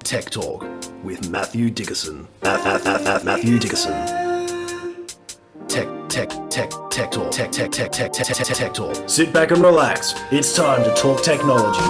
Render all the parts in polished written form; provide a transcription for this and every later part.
Tech Talk with Matthew Dickerson. Matthew Dickerson. Tech Talk. Sit back and relax. It's time to talk technology.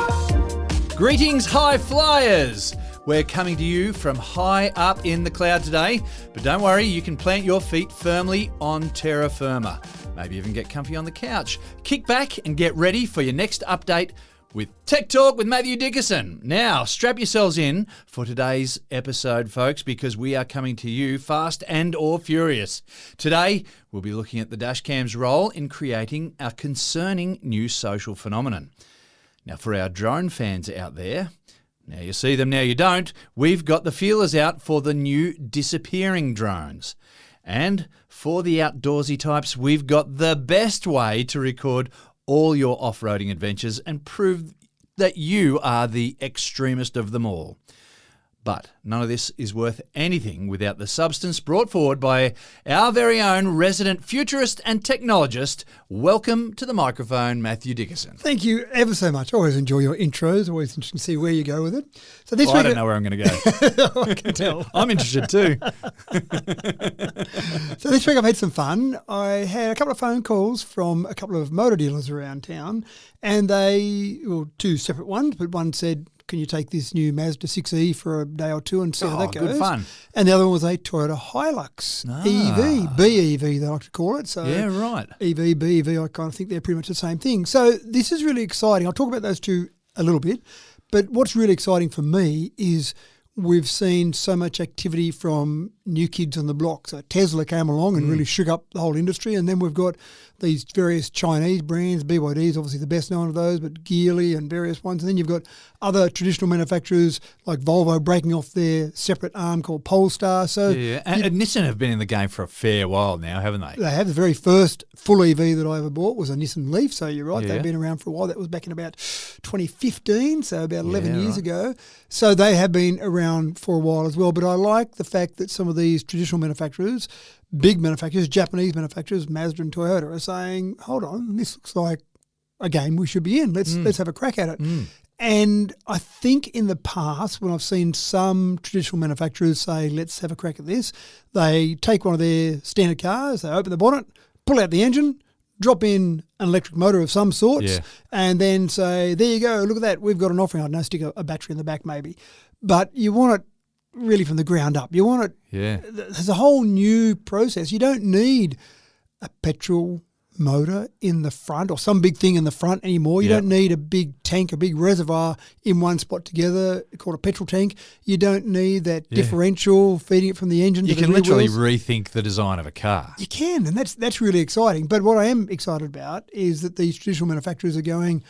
Greetings, high flyers. We're coming to you from high up in the cloud today, but don't worry, you can plant your feet firmly on terra firma. Maybe even get comfy on the couch. Kick back and get ready for your next update with Tech Talk with Matthew Dickerson. Now, strap yourselves in for today's episode, folks, because we are coming to you fast and or furious. Today, we'll be looking at the dashcam's role in creating a concerning new social phenomenon. Now, for our drone fans out there, now you see them, now you don't, we've got the feelers out for the new disappearing drones. And for the outdoorsy types, we've got the best way to record all your off-roading adventures and prove that you are the extremist of them all. But none of this is worth anything without the substance brought forward by our very own resident futurist and technologist. Welcome to the microphone, Matthew Dickerson. Thank you ever so much. I always enjoy your intros. Always interesting to see where you go with it. So this I don't know where I'm going to go. I can tell. I'm interested too. So this week I've had some fun. I had a couple of phone calls from a couple of motor dealers around town, and two separate ones, but one said, can you take this new Mazda 6e for a day or two and see how that goes? Good fun. And the other one was a Toyota Hilux EV, BEV they like to call it. So yeah, right. EV, BEV, I kind of think they're pretty much the same thing. So this is really exciting. I'll talk about those two a little bit. But what's really exciting for me is we've seen so much activity from new kids on the block. So Tesla came along and really shook up the whole industry. And then we've got these various Chinese brands. BYD is obviously the best known of those, but Geely and various ones. And then you've got other traditional manufacturers like Volvo breaking off their separate arm called Polestar. So yeah, and Nissan have been in the game for a fair while now, haven't they? They have. The very first full EV that I ever bought was a Nissan Leaf. So you're right, Yeah. they've been around for a while. That was back in about 2015, so about 11 years ago. So they have been around for a while as well. But I like the fact that some of these traditional manufacturers, big manufacturers, Japanese manufacturers, Mazda and Toyota, are saying, hold on, this looks like a game we should be in. Let's have a crack at it. And I think in the past, when I've seen some traditional manufacturers say, let's have a crack at this, they take one of their standard cars, they open the bonnet, pull out the engine, drop in an electric motor of some sorts, and then say, there you go, look at that, we've got an offering. I don't know, stick a battery in the back maybe. But you want it really from the ground up. You want it, there's a whole new process. You don't need a petrol motor in the front or some big thing in the front anymore. You don't need a big tank, a big reservoir in one spot together called a petrol tank. You don't need that differential feeding it from the engine. You can literally rethink the design of a car. You can, and that's really exciting. But what I am excited about is that these traditional manufacturers are going,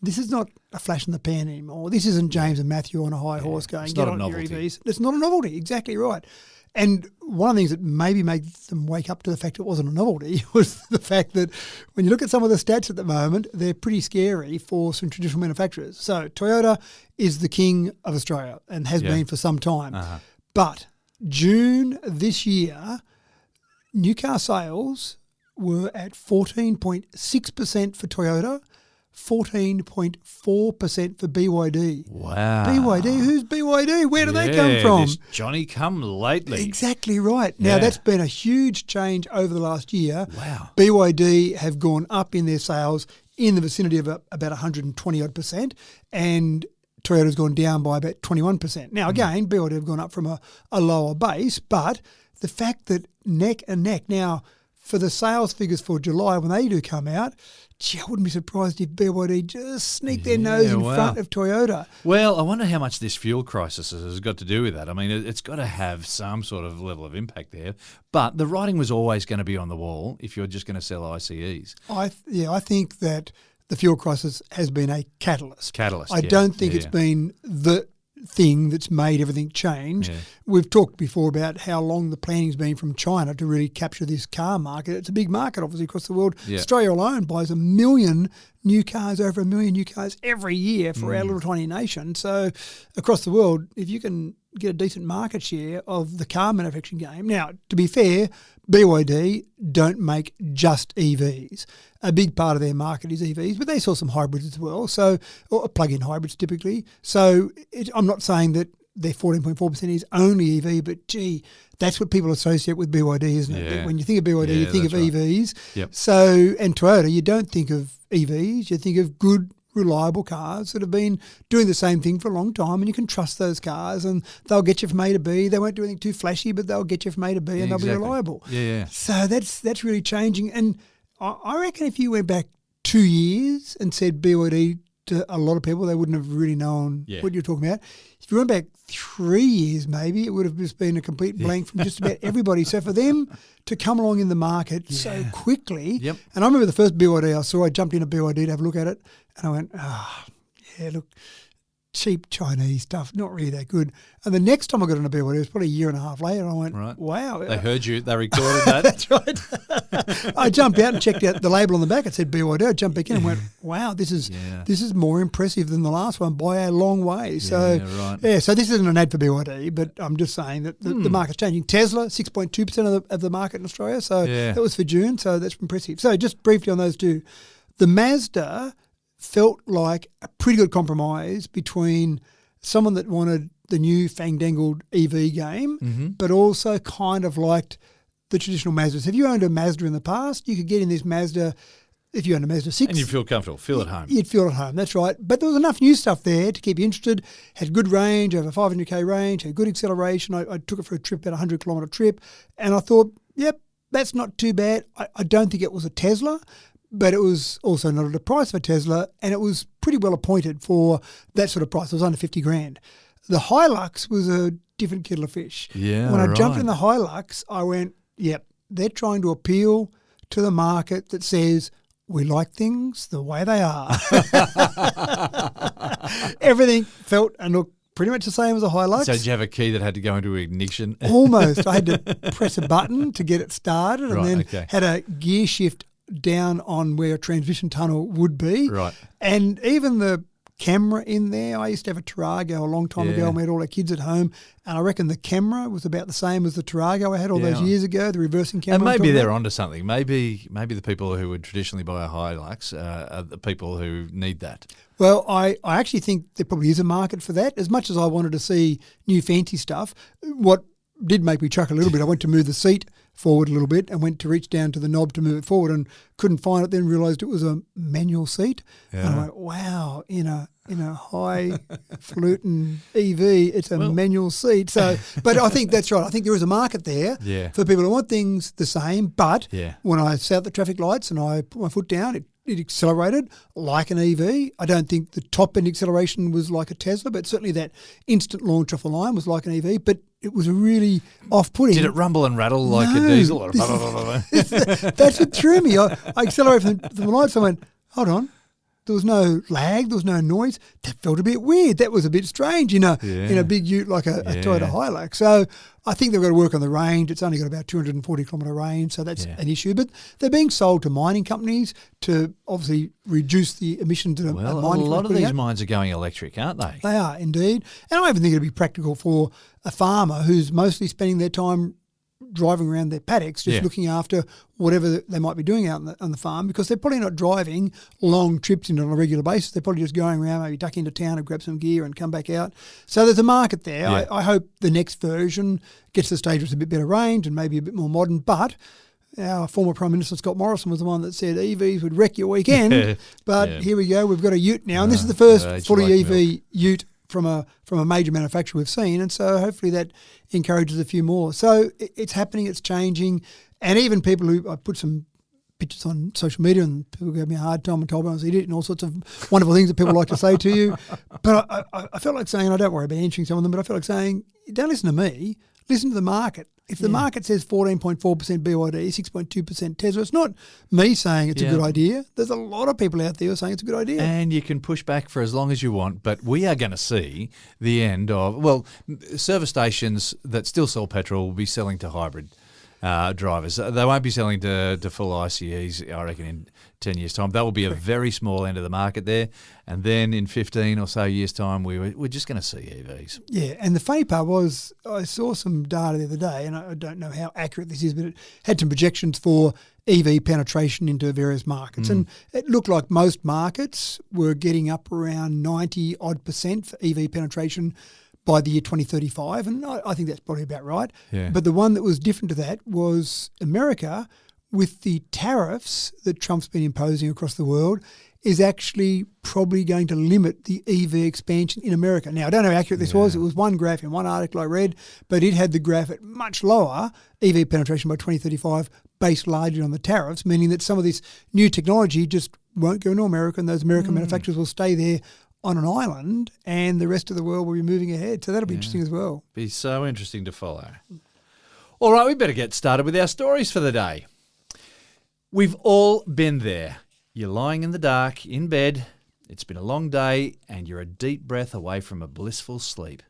this is not a flash in the pan anymore. This isn't James and Matthew on a high horse going, it's get not on a your novelty. EVs. It's not a novelty, exactly right. And one of the things that maybe made them wake up to the fact it wasn't a novelty was the fact that when you look at some of the stats at the moment, they're pretty scary for some traditional manufacturers. So Toyota is the king of Australia and has been for some time. But June this year, new car sales were at 14.6% for Toyota, 14.4% for BYD. Wow. BYD? Who's BYD? Where do they come from? This Johnny come lately. Exactly right. Now, that's been a huge change over the last year. Wow. BYD have gone up in their sales in the vicinity of about 120-odd%, and Toyota's gone down by about 21%. Now, again, BYD have gone up from a lower base, but the fact that neck and neck. Now, for the sales figures for July, when they do come out, I wouldn't be surprised if BYD just sneaked their nose in front of Toyota. Well, I wonder how much this fuel crisis has got to do with that. I mean, it's got to have some sort of level of impact there. But the writing was always going to be on the wall if you're just going to sell ICEs. I think that the fuel crisis has been a catalyst. I yeah. don't think it's been the thing that's made everything change. Yeah. We've talked before about how long the planning's been from China to really capture this car market. It's a big market, obviously, across the world. Yeah. Australia alone buys over 1 million new cars every year for our little tiny nation. So across the world, if you can get a decent market share of the car manufacturing game. Now, to be fair, BYD don't make just EVs. A big part of their market is EVs, but they sell some hybrids as well, so or plug-in hybrids typically. So I'm not saying that their 14.4% is only EV, but gee, that's what people associate with BYD, isn't it? Yeah. When you think of BYD, you think of that's right. EVs. Yep. So, and Toyota, you don't think of EVs, you think of good, reliable cars that have been doing the same thing for a long time, and you can trust those cars, and they'll get you from A to B. They won't do anything too flashy, but they'll get you from A to B, and they'll be reliable. Yeah. So that's really changing. And I reckon if you went back 2 years and said BYD to a lot of people, they wouldn't have really known what you're talking about. If you went back 3 years, maybe it would have just been a complete blank from just about everybody. So for them to come along in the market so quickly, and I remember the first BYD I saw, I jumped in a BYD to have a look at it, and I went, look, cheap Chinese stuff, not really that good. And the next time I got on a BYD, it was probably a year and a half later, and I went, wow. They heard you, they recorded that. That's right. I jumped out and checked out the label on the back. It said BYD. I jumped back in and went, wow, this is more impressive than the last one by a long way. So, so this isn't an ad for BYD, but I'm just saying that the market's changing. Tesla, 6.2% of the market in Australia. So that was for June, so that's impressive. So just briefly on those two. The Mazda felt like a pretty good compromise between someone that wanted the new fandangled EV game, but also kind of liked the traditional Mazdas. If you owned a Mazda in the past, you could get in this Mazda. If you owned a Mazda 6. And you feel comfortable, feel at home. You'd feel at home, that's right. But there was enough new stuff there to keep you interested. Had good range, over 500k range, had good acceleration. I took it for a trip, about a 100-kilometre trip, and I thought, yep, that's not too bad. I don't think it was a Tesla, but it was also not at the price of a Tesla, and it was pretty well appointed for that sort of price. It was under 50 grand. The Hilux was a different kettle of fish. Yeah, when I jumped in the Hilux, I went, yep, they're trying to appeal to the market that says, we like things the way they are. Everything felt and looked pretty much the same as a Hilux. So did you have a key that had to go into ignition? Almost. I had to press a button to get it started, and then had a gear shift down on where a transmission tunnel would be. Right. And even the camera in there, I used to have a Tarago a long time ago, and we had all our kids at home, and I reckon the camera was about the same as the Tarago I had all those years ago, the reversing camera. And maybe they're onto something. Maybe the people who would traditionally buy a Hilux are the people who need that. Well, I actually think there probably is a market for that. As much as I wanted to see new fancy stuff, what did make me chuckle a little bit, I went to move the seat forward a little bit and went to reach down to the knob to move it forward and couldn't find it, then realised it was a manual seat. And I went, wow, in a highfalutin EV, it's a manual seat. So, but I think that's right. I think there is a market there for people who want things the same, but when I sat at the traffic lights and I put my foot down, it accelerated like an EV. I don't think the top-end acceleration was like a Tesla, but certainly that instant launch off the line was like an EV, but it was really off-putting. Did it rumble and rattle like a diesel? Or that's what threw me. I accelerated from the lights. I went, hold on. There was no lag. There was no noise. That felt a bit weird. That was a bit strange in a big ute like a Toyota Hilux. So I think they've got to work on the range. It's only got about 240-kilometre range, so that's an issue. But they're being sold to mining companies to obviously reduce the emissions. A lot of these mines are going electric, aren't they? They are, indeed. And I even think it'd be practical for a farmer who's mostly spending their time driving around their paddocks, just looking after whatever they might be doing out on the farm, because they're probably not driving long trips on a regular basis. They're probably just going around, maybe duck into town and grab some gear and come back out. So there's a market there. Yeah. I hope the next version gets to the stage where it's a bit better range and maybe a bit more modern, but our former Prime Minister Scott Morrison was the one that said EVs would wreck your weekend. But here we go, we've got a ute now, and this is the first fully EV ute from a major manufacturer we've seen, and so hopefully that encourages a few more. So it's happening, it's changing, and even people who, I put some pictures on social media and people gave me a hard time and told me I was an idiot and all sorts of wonderful things that people like to say to you. But I felt like saying, I don't worry about answering some of them, but I felt like saying, don't listen to me, listen to the market. If the market says 14.4% BYD, 6.2% Tesla, it's not me saying it's a good idea. There's a lot of people out there who are saying it's a good idea. And you can push back for as long as you want, but we are going to see the end of, well, service stations that still sell petrol will be selling to hybrid drivers. They won't be selling to full ICEs, I reckon, in 10 years' time. That will be a very small end of the market there. And then in 15 or so years' time, we're just going to see EVs. Yeah, and the funny part was I saw some data the other day, and I don't know how accurate this is, but it had some projections for EV penetration into various markets. And it looked like most markets were getting up around 90-odd% for EV penetration by the year 2035, and I think that's probably about right. Yeah. But the one that was different to that was America, with the tariffs that Trump's been imposing across the world, is actually probably going to limit the EV expansion in America. Now, I don't know how accurate this was. It was one graph in one article I read, but it had the graph at much lower EV penetration by 2035 based largely on the tariffs, meaning that some of this new technology just won't go into America, and those American manufacturers will stay there on an island, and the rest of the world will be moving ahead. So that'll be interesting as well. Be so interesting to follow. All right, we better get started with our stories for the day. We've all been there. You're lying in the dark, in bed, it's been a long day, and you're a deep breath away from a blissful sleep.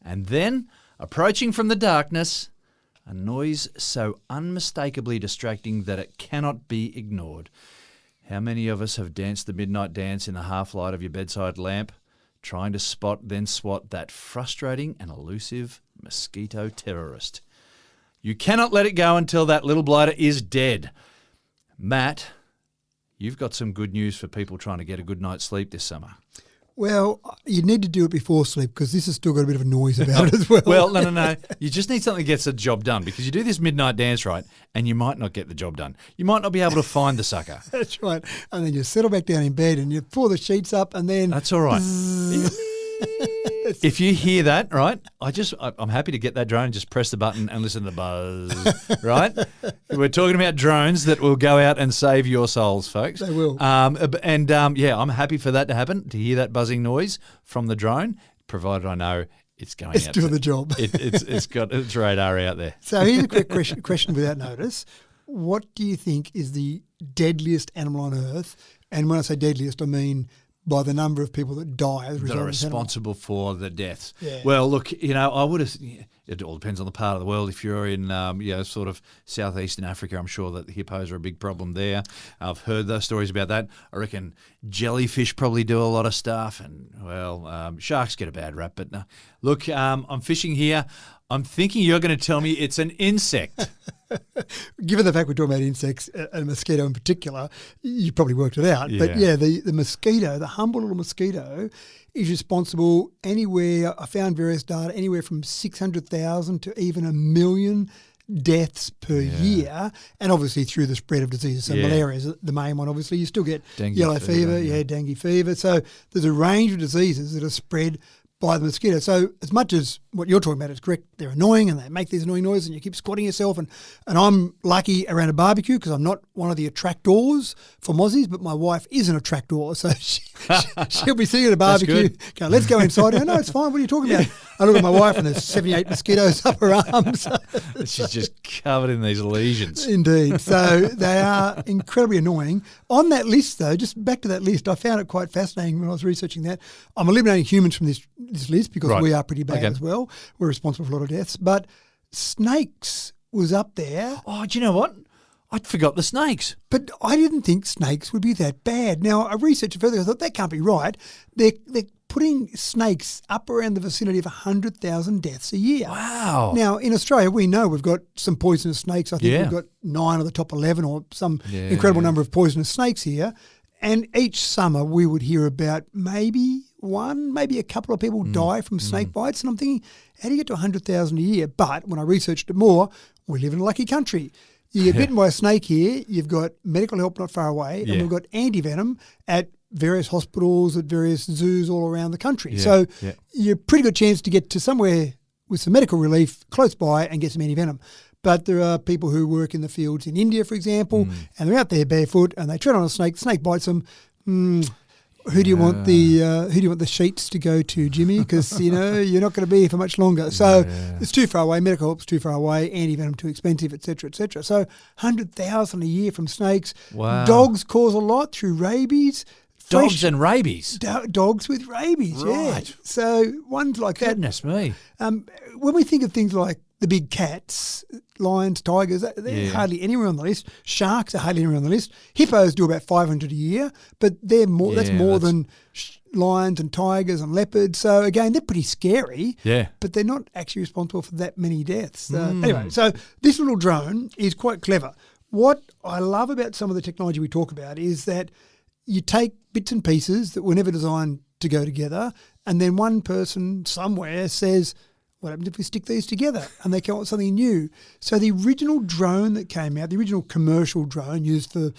And then, approaching from the darkness, a noise so unmistakably distracting that it cannot be ignored. How many of us have danced the midnight dance in the half-light of your bedside lamp, trying to spot then swat that frustrating and elusive mosquito terrorist? You cannot let it go until that little blighter is dead. Matt, you've got some good news for people trying to get a good night's sleep this summer. Well, you need to do it before sleep because this has still got a bit of a noise about it as well. Well, no. You just need something that gets the job done, because you do this midnight dance, right, and you might not get the job done. You might not be able to find the sucker. That's right. And then you settle back down in bed and you pull the sheets up and then... That's all right. If you hear that, right, I'm happy to get that drone and just press the button and listen to the buzz, right? We're talking about drones that will go out and save your souls, folks. They will. I'm happy for that to happen, to hear that buzzing noise from the drone, provided I know it's going It's out. doing the job. It's got its radar out there. So here's a quick question without notice. What do you think is the deadliest animal on Earth? And when I say deadliest, I mean by the number of people that die as a result That are of this animal. responsible for the deaths. Yeah. Well, look, I would have. It all depends on the part of the world. If you're in, sort of southeastern Africa, I'm sure that the hippos are a big problem there. I've heard those stories about that. I reckon jellyfish probably do a lot of stuff, and sharks get a bad rap. But look, I'm fishing here. I'm thinking you're going to tell me it's an insect. Given the fact we're talking about insects, and a mosquito in particular, you probably worked it out. Yeah. But yeah, the mosquito, the humble little mosquito, is responsible anywhere, I found various data, anywhere from 600,000 to even 1 million deaths per year, and obviously through the spread of diseases. So malaria is the main one, obviously. You still get Dengue yellow fever, fever, dengue fever. So there's a range of diseases that are spread by the mosquito. So as much as what you're talking about is correct, they're annoying and they make these annoying noises and you keep squatting yourself. And I'm lucky around a barbecue because I'm not one of the attractors for mozzies, but my wife is an attractor. So she'll be sitting at a barbecue going, let's go inside. I no, it's fine. What are you talking about? I look at my wife and there's 78 mosquitoes up her arms. She's just covered in these lesions. Indeed. So they are incredibly annoying. On that list, though, just back to that list, I found it quite fascinating when I was researching that. I'm eliminating humans from this list because we are pretty bad as well. We're responsible for a lot of deaths. But snakes was up there. Oh, do you know what? I'd forgot the snakes. But I didn't think snakes would be that bad. Now, I researched it further. I thought that can't be right. They're putting snakes up around the vicinity of 100,000 deaths a year. Wow. Now, in Australia, we know we've got some poisonous snakes. I think we've got 9 of the top 11 or some incredible number of poisonous snakes here. And each summer we would hear about maybe a couple of people die from snake bites. And I'm thinking, how do you get to 100,000 a year? But when I researched it more, we live in a lucky country. You get bitten by a snake here, you've got medical help not far away, and we've got antivenom at various hospitals, at various zoos all around the country. So you're a pretty good chance to get to somewhere with some medical relief close by and get some antivenom. But there are people who work in the fields in India, for example, and they're out there barefoot and they tread on a snake. The snake bites them. Who do you want the sheets to go to, Jimmy? Because you're not going to be here for much longer. So it's too far away. Medical help's too far away. Antivenom too expensive, etc., etc. So 100,000 a year from snakes. Wow. Dogs cause a lot through rabies. Dogs and rabies. Dogs with rabies. Right. Yeah. So ones like Goodness me. when we think of things like the big cats, lions, tigers, they're hardly anywhere on the list. Sharks are hardly anywhere on the list. Hippos do about 500 a year, but they're more. That's more than lions and tigers and leopards. So again, they're pretty scary. Yeah. But they're not actually responsible for that many deaths. Anyway, so this little drone is quite clever. What I love about some of the technology we talk about is that you take bits and pieces that were never designed to go together And then one person somewhere says, what happens if we stick these together? And they come up with something new. So the original drone that came out, the original commercial drone used for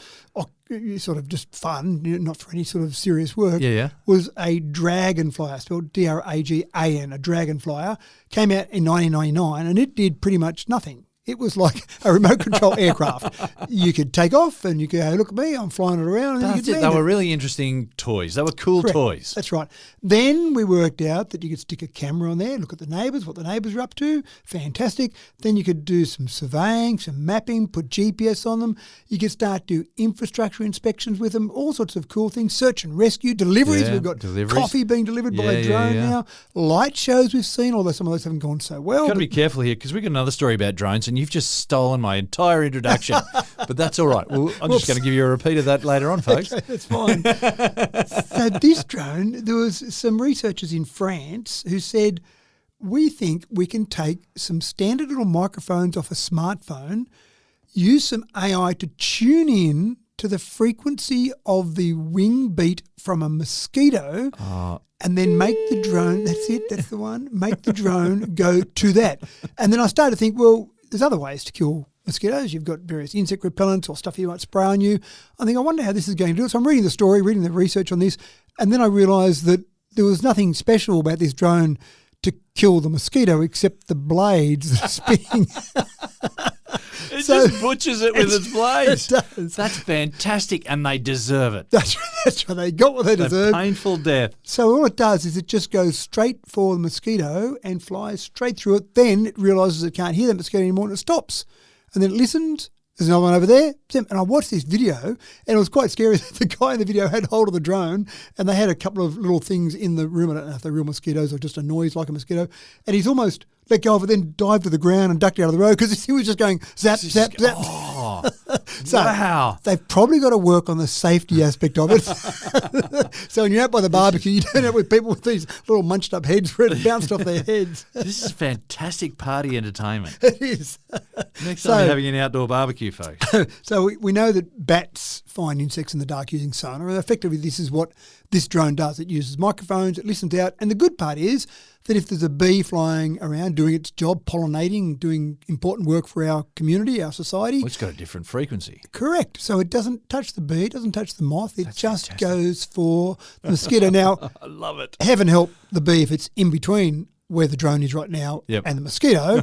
sort of just fun, not for any sort of serious work, was a Dragonflyer, spelled D-R-A-G-A-N, a Dragonflyer. Came out in 1999 and it did pretty much nothing. It was like a remote control aircraft. You could take off and you could, hey, look at me, I'm flying it around. And That's it. They were really interesting toys. They were cool toys. That's right. Then we worked out that you could stick a camera on there, look at the neighbours, what the neighbours are up to. Fantastic. Then you could do some surveying, some mapping, put GPS on them. You could start do infrastructure inspections with them, all sorts of cool things. Search and rescue, deliveries. Yeah, We've got deliveries. coffee being delivered by a drone now. Light shows we've seen, although some of those haven't gone so well. Got to be careful here because we've got another story about drones and you've just stolen my entire introduction. But that's all right. Well, I'm just going to give you a repeat of that later on, folks. Okay, that's fine. So this drone, there was some researchers in France who said, we think we can take some standard little microphones off a smartphone, use some AI to tune in to the frequency of the wing beat from a mosquito, and then make the drone, that's it, that's the one, make the drone go to that. And then I started to think, well, there's other ways to kill mosquitoes. You've got various insect repellents or stuff you might spray on you. I think, I wonder how this is going to do it. So I'm reading the story, reading the research on this, and then I realised that there was nothing special about this drone to kill the mosquito except the blades that are spinning. It just butchers it with its blades. It does. That's fantastic, and they deserve it. That's right. They got what they deserve. Painful death. So all it does is it just goes straight for the mosquito and flies straight through it. Then it realises it can't hear that mosquito anymore and it stops. And then it listens. There's another one over there. And I watched this video and it was quite scary. The guy in the video had hold of the drone and they had a couple of little things in the room. I don't know if they're real mosquitoes or just a noise like a mosquito. And he's almost let go of it, then dived to the ground and ducked out of the road because he was just going zap, zap, zap. Oh, so wow. They've probably got to work on the safety aspect of it. So when you're out by the barbecue, you don't have with people with these little munched up heads where it bounced off their heads. This is fantastic party entertainment. It is. Next time you're having an outdoor barbecue, folks. So we know that bats find insects in the dark using sonar, and effectively this is what this drone does. It uses microphones, it listens out, and the good part is that if there's a bee flying around doing its job, pollinating, doing important work for our community, our society. Well, it's got a different frequency. Correct. So it doesn't touch the bee, it doesn't touch the moth, it just goes for the mosquito. Now, I love it. Heaven help the bee if it's in between where the drone is right now and the mosquito,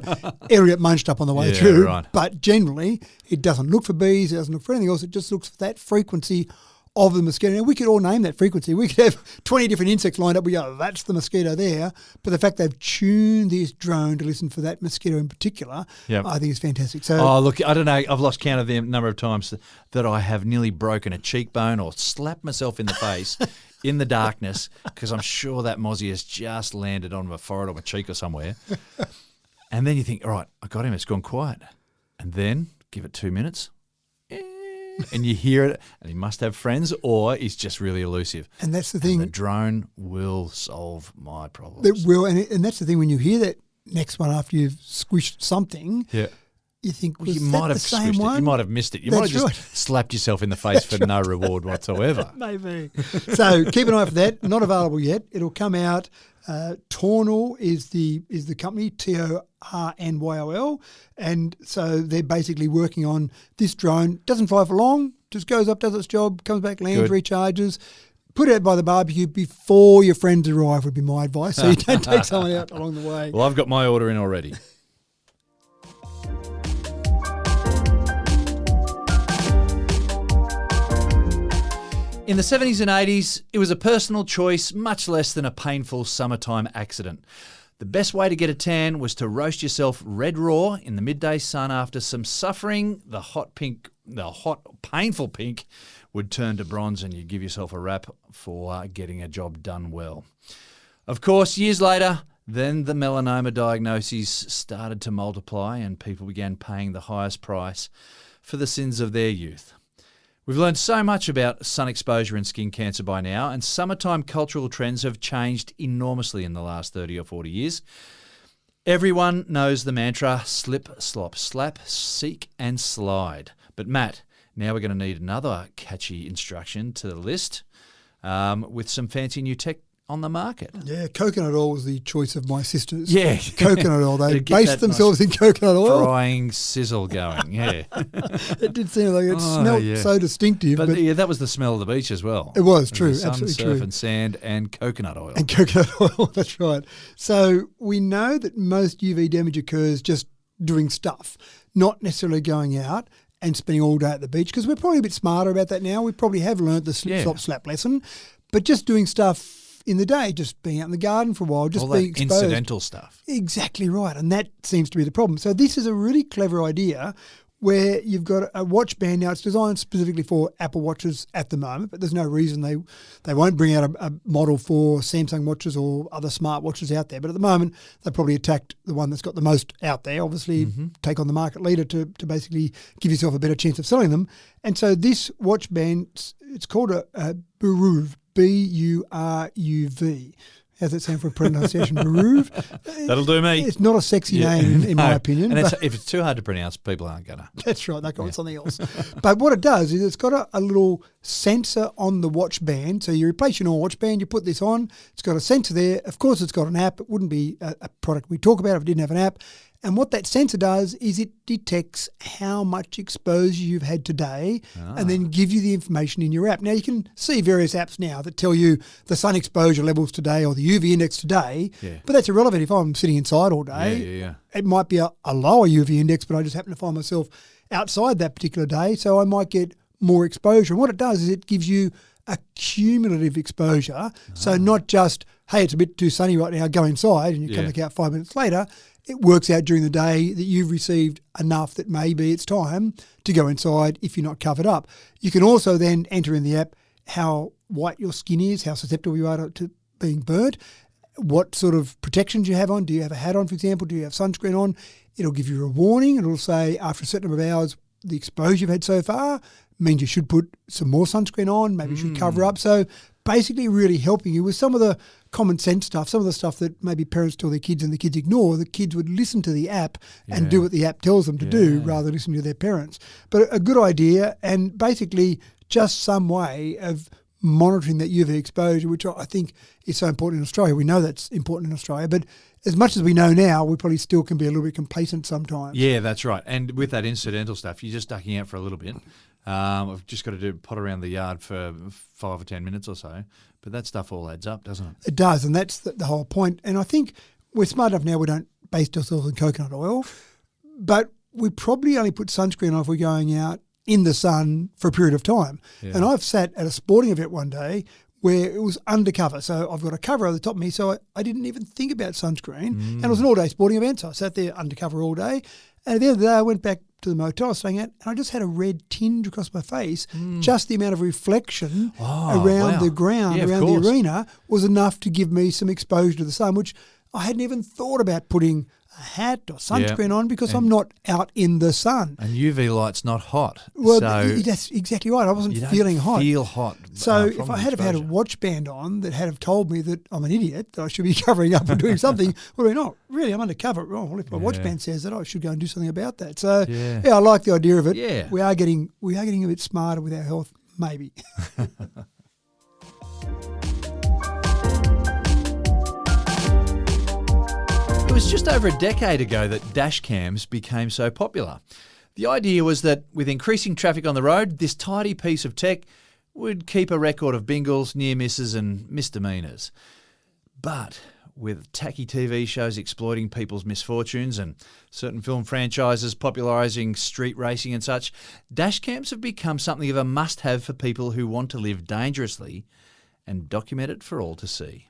it'll get munched up on the way through. Right. But generally, it doesn't look for bees, it doesn't look for anything else, it just looks for that frequency of the mosquito. Now, we could all name that frequency. We could have 20 different insects lined up. We go, that's the mosquito there. But the fact they've tuned this drone to listen for that mosquito in particular, I think is fantastic. So, look, I don't know. I've lost count of the number of times that I have nearly broken a cheekbone or slapped myself in the face in the darkness because I'm sure that mozzie has just landed on my forehead or my cheek or somewhere. And then you think, all right, I got him. It's gone quiet. And then give it 2 minutes. And you hear it, and he must have friends, or he's just really elusive. And that's the thing. And the drone will solve my problems. It will, and that's the thing. When you hear that next one after you've squished something, you think, you might have squished it. You might have missed it. You might have just slapped yourself in the face for no reward whatsoever. Maybe. So keep an eye for that. Not available yet. It'll come out. Tornal is the company, Tornyol, and so they're basically working on this drone. Doesn't fly for long, just goes up, does its job, comes back, lands, recharges. Put it out by the barbecue before your friends arrive would be my advice, so you don't take someone out along the way. Well, I've got my order in already. In the 70s and 80s, it was a personal choice, much less than a painful summertime accident. The best way to get a tan was to roast yourself red raw in the midday sun after some suffering. The hot, painful pink would turn to bronze and you'd give yourself a rap for getting a job done well. Of course, years later, then the melanoma diagnoses started to multiply and people began paying the highest price for the sins of their youth. We've learned so much about sun exposure and skin cancer by now, and summertime cultural trends have changed enormously in the last 30 or 40 years. Everyone knows the mantra, slip, slop, slap, seek and slide. But Matt, now we're going to need another catchy instruction to the list with some fancy new tech on the market. Yeah, coconut oil was the choice of my sisters. Yeah. Coconut oil. They It'd get based that themselves in coconut oil. Frying sizzle going, yeah. It did seem like it smelled so distinctive. But yeah, that was the smell of the beach as well. It was true, The sun, absolutely surf true. and sand and coconut oil. And coconut oil, that's right. So we know that most UV damage occurs just doing stuff, not necessarily going out and spending all day at the beach, because we're probably a bit smarter about that now. We probably have learnt the slip-slop lesson, but just doing stuff in the day, just being out in the garden for a while, just all being that exposed. incidental stuff. Exactly right, and that seems to be the problem. So this is a really clever idea where you've got a watch band. Now, it's designed specifically for Apple Watches at the moment, but there's no reason they won't bring out a model for Samsung watches or other smart watches out there. But at the moment, they've probably attacked the one that's got the most out there, obviously take on the market leader to basically give yourself a better chance of selling them. And so this watch band, it's called a BURØV, BURUV. How's that sound for a pronunciation? BURØV? That'll do me. It's not a sexy name, in my opinion. And but if it's too hard to pronounce, people aren't going to. that's right, they've got something else. But what it does is it's got a little sensor on the watch band. So you replace your normal watch band, you put this on, it's got a sensor there. Of course, it's got an app. It wouldn't be a product we talk about if it didn't have an app. And what that sensor does is it detects how much exposure you've had today and then give you the information in your app. Now, you can see various apps now that tell you the sun exposure levels today or the UV index today, but that's irrelevant if I'm sitting inside all day. It might be a lower UV index, but I just happen to find myself outside that particular day, so I might get more exposure. And what it does is it gives you a cumulative exposure. So not just, hey, it's a bit too sunny right now, go inside, and you come back out 5 minutes later. It works out during the day that you've received enough that maybe it's time to go inside if you're not covered up. You can also then enter in the app how white your skin is, how susceptible you are to being burnt, what sort of protections you have on. Do you have a hat on, for example? Do you have sunscreen on? It'll give you a warning. It'll say after a certain number of hours, the exposure you've had so far means you should put some more sunscreen on, maybe you should cover up. So basically really helping you with some of the common sense stuff, some of the stuff that maybe parents tell their kids and the kids ignore. The kids would listen to the app and do what the app tells them to do rather than listen to their parents. But a good idea, and basically just some way of monitoring that UV exposure, which I think is so important in Australia. We know that's important in Australia, but as much as we know now, we probably still can be a little bit complacent sometimes. Yeah, that's right. And with that incidental stuff, you're just ducking out for a little bit. I've just got to pot around the yard for 5 or 10 minutes or so. But that stuff all adds up, doesn't it? It does, and that's the whole point. And I think we're smart enough now we don't base ourselves on coconut oil, but we probably only put sunscreen on if we're going out in the sun for a period of time. And I've sat at a sporting event one day where it was undercover. So I've got a cover over the top of me, so I didn't even think about sunscreen. And it was an all-day sporting event, so I sat there undercover all day. And at the end of the day, I went back to the motel I was staying at, and I just had a red tinge across my face. Just the amount of reflection around the ground, around the arena, was enough to give me some exposure to the sun, which I hadn't even thought about putting a hat or sunscreen on because I'm not out in the sun. And UV light's not hot. Well, so that's exactly right. I wasn't feeling hot. Feel hot. So if I had have had a watch band on that had have told me that I'm an idiot, that I should be covering up and doing something, well, not really. I'm undercover. Well, if my watch band says that, I should go and do something about that. So I like the idea of it. Yeah. We are getting a bit smarter with our health, maybe. It was just over a decade ago that dash cams became so popular. The idea was that with increasing traffic on the road, this tidy piece of tech would keep a record of bingles, near misses and misdemeanours. But with tacky TV shows exploiting people's misfortunes and certain film franchises popularising street racing and such, dash cams have become something of a must-have for people who want to live dangerously and document it for all to see.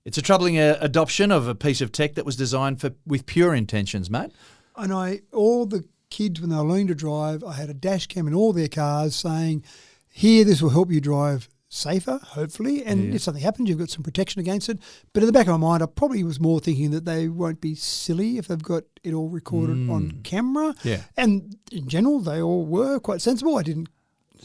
It's a troubling adoption of a piece of tech that was designed with pure intentions, mate. And all the kids, when they were learning to drive, I had a dash cam in all their cars saying, here, this will help you drive safer, hopefully, and if something happens, you've got some protection against it. But in the back of my mind, I probably was more thinking that they won't be silly if they've got it all recorded on camera. Yeah. And in general, they all were quite sensible. I didn't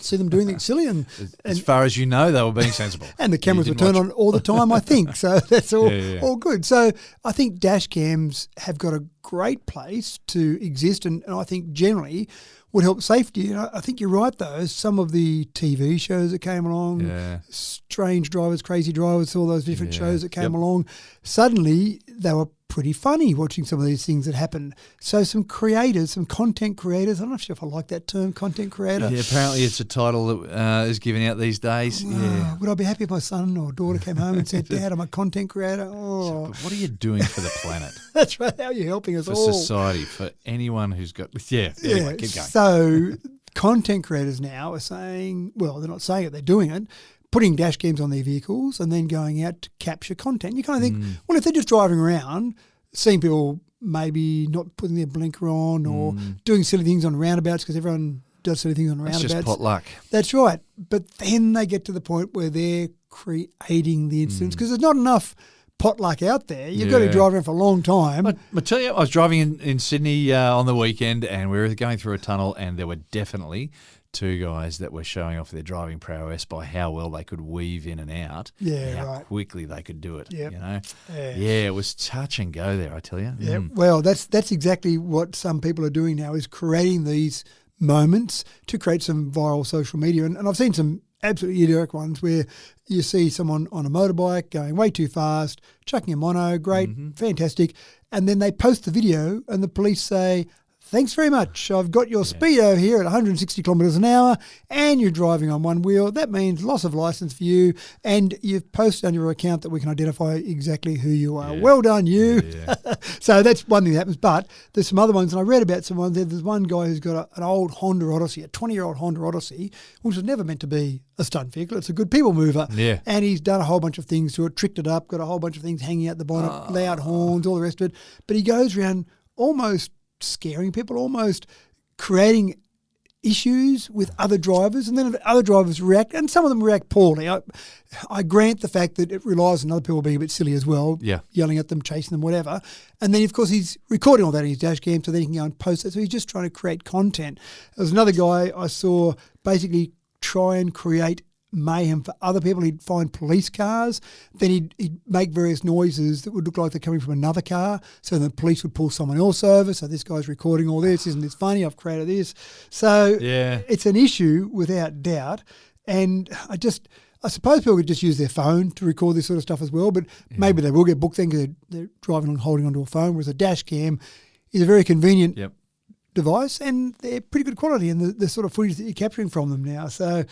see them doing anything silly. And as far as you know, they were being sensible. And the cameras were turned on all the time, I think. So that's all good. So I think dash cams have got a great place to exist, and I think generally would help safety. And I think you're right, though. Some of the TV shows that came along, Strange Drivers, Crazy Drivers, all those different shows that came along, suddenly they were pretty funny watching some of these things that happened. So some creators, some content creators, I'm not sure if I like that term, content creator. Yeah, apparently it's a title that is given out these days. Would I be happy if my son or daughter came home and said, Dad, I'm a content creator? Oh. But what are you doing for the planet? That's right. How are you helping us for all? society, for anyone who's got... Anyway, keep going. So content creators now are saying, well, they're not saying it, they're doing it, putting dash cams on their vehicles and then going out to capture content. You kind of think, well, if they're just driving around, seeing people maybe not putting their blinker on or doing silly things on roundabouts, because everyone does silly things on roundabouts. It's just potluck. That's right. But then they get to the point where they're creating the incidents, because there's not enough potluck out there. You've got to be driving for a long time. I tell you, I was driving in Sydney on the weekend, and we were going through a tunnel, and there were definitely two guys that were showing off their driving prowess by how well they could weave in and out, and how quickly they could do it. Yep. You know, it was touch and go there. I tell you. Yeah, well, that's exactly what some people are doing now, is creating these moments to create some viral social media, and I've seen some absolutely idiotic ones where you see someone on a motorbike going way too fast, chucking a mono, great, fantastic, and then they post the video and the police say, thanks very much. I've got your Speedo here at 160 kilometres an hour and you're driving on one wheel. That means loss of licence for you, and you've posted on your account that we can identify exactly who you are. Yeah. Well done, you. Yeah. So that's one thing that happens. But there's some other ones, and I read about some ones. There's one guy who's got an old Honda Odyssey, a 20-year-old Honda Odyssey, which was never meant to be a stunt vehicle. It's a good people mover. Yeah. And he's done a whole bunch of things to it, tricked it up, got a whole bunch of things hanging out the bonnet, loud horns, all the rest of it. But he goes around almost scaring people, almost creating issues with other drivers, and then other drivers react, and some of them react poorly. I grant the fact that it relies on other people being a bit silly as well, yelling at them, chasing them, whatever. And then, of course, he's recording all that in his dash cam so then he can go and post it. So he's just trying to create content. There was another guy I saw basically try and create mayhem for other people. He'd find police cars, then he'd make various noises that would look like they're coming from another car, so the police would pull someone else over. So this guy's recording all this. Isn't this funny? I've created this. So it's an issue without doubt, and I suppose people could just use their phone to record this sort of stuff as well, but maybe they will get booked then because they're driving and holding onto a phone, whereas a dash cam is a very convenient device, and they're pretty good quality, and the sort of footage that you're capturing from them now. So,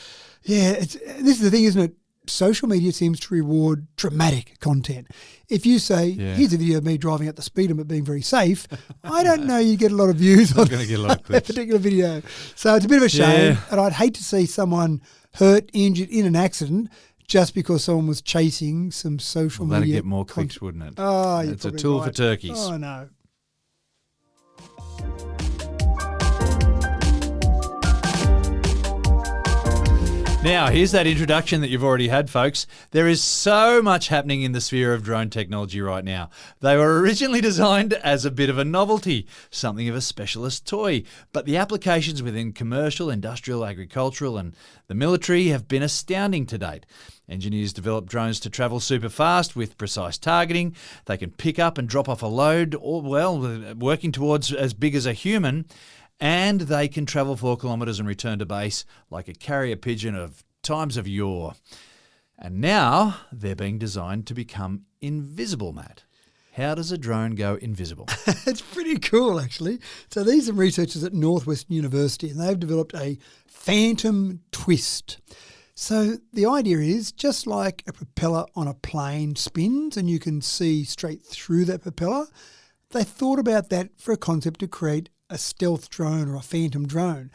this is the thing, isn't it? Social media seems to reward dramatic content. If you say, here's a video of me driving at the speed limit being very safe, I don't know you get a lot of views on that particular video. So it's a bit of a shame, and I'd hate to see someone hurt, injured in an accident just because someone was chasing some social media. That'd get more clicks, wouldn't it? Oh, it's a tool for turkeys. Oh, no. Now, here's that introduction that you've already had, folks. There is so much happening in the sphere of drone technology right now. They were originally designed as a bit of a novelty, something of a specialist toy, but the applications within commercial, industrial, agricultural and the military have been astounding to date. Engineers develop drones to travel super fast with precise targeting. They can pick up and drop off a load, working towards as big as a human, and they can travel 4 kilometres and return to base like a carrier pigeon of times of yore. And now they're being designed to become invisible, Matt. How does a drone go invisible? It's pretty cool, actually. So these are researchers at Northwestern University, and they've developed a phantom twist. So the idea is, just like a propeller on a plane spins and you can see straight through that propeller, they thought about that for a concept to create a stealth drone or a phantom drone.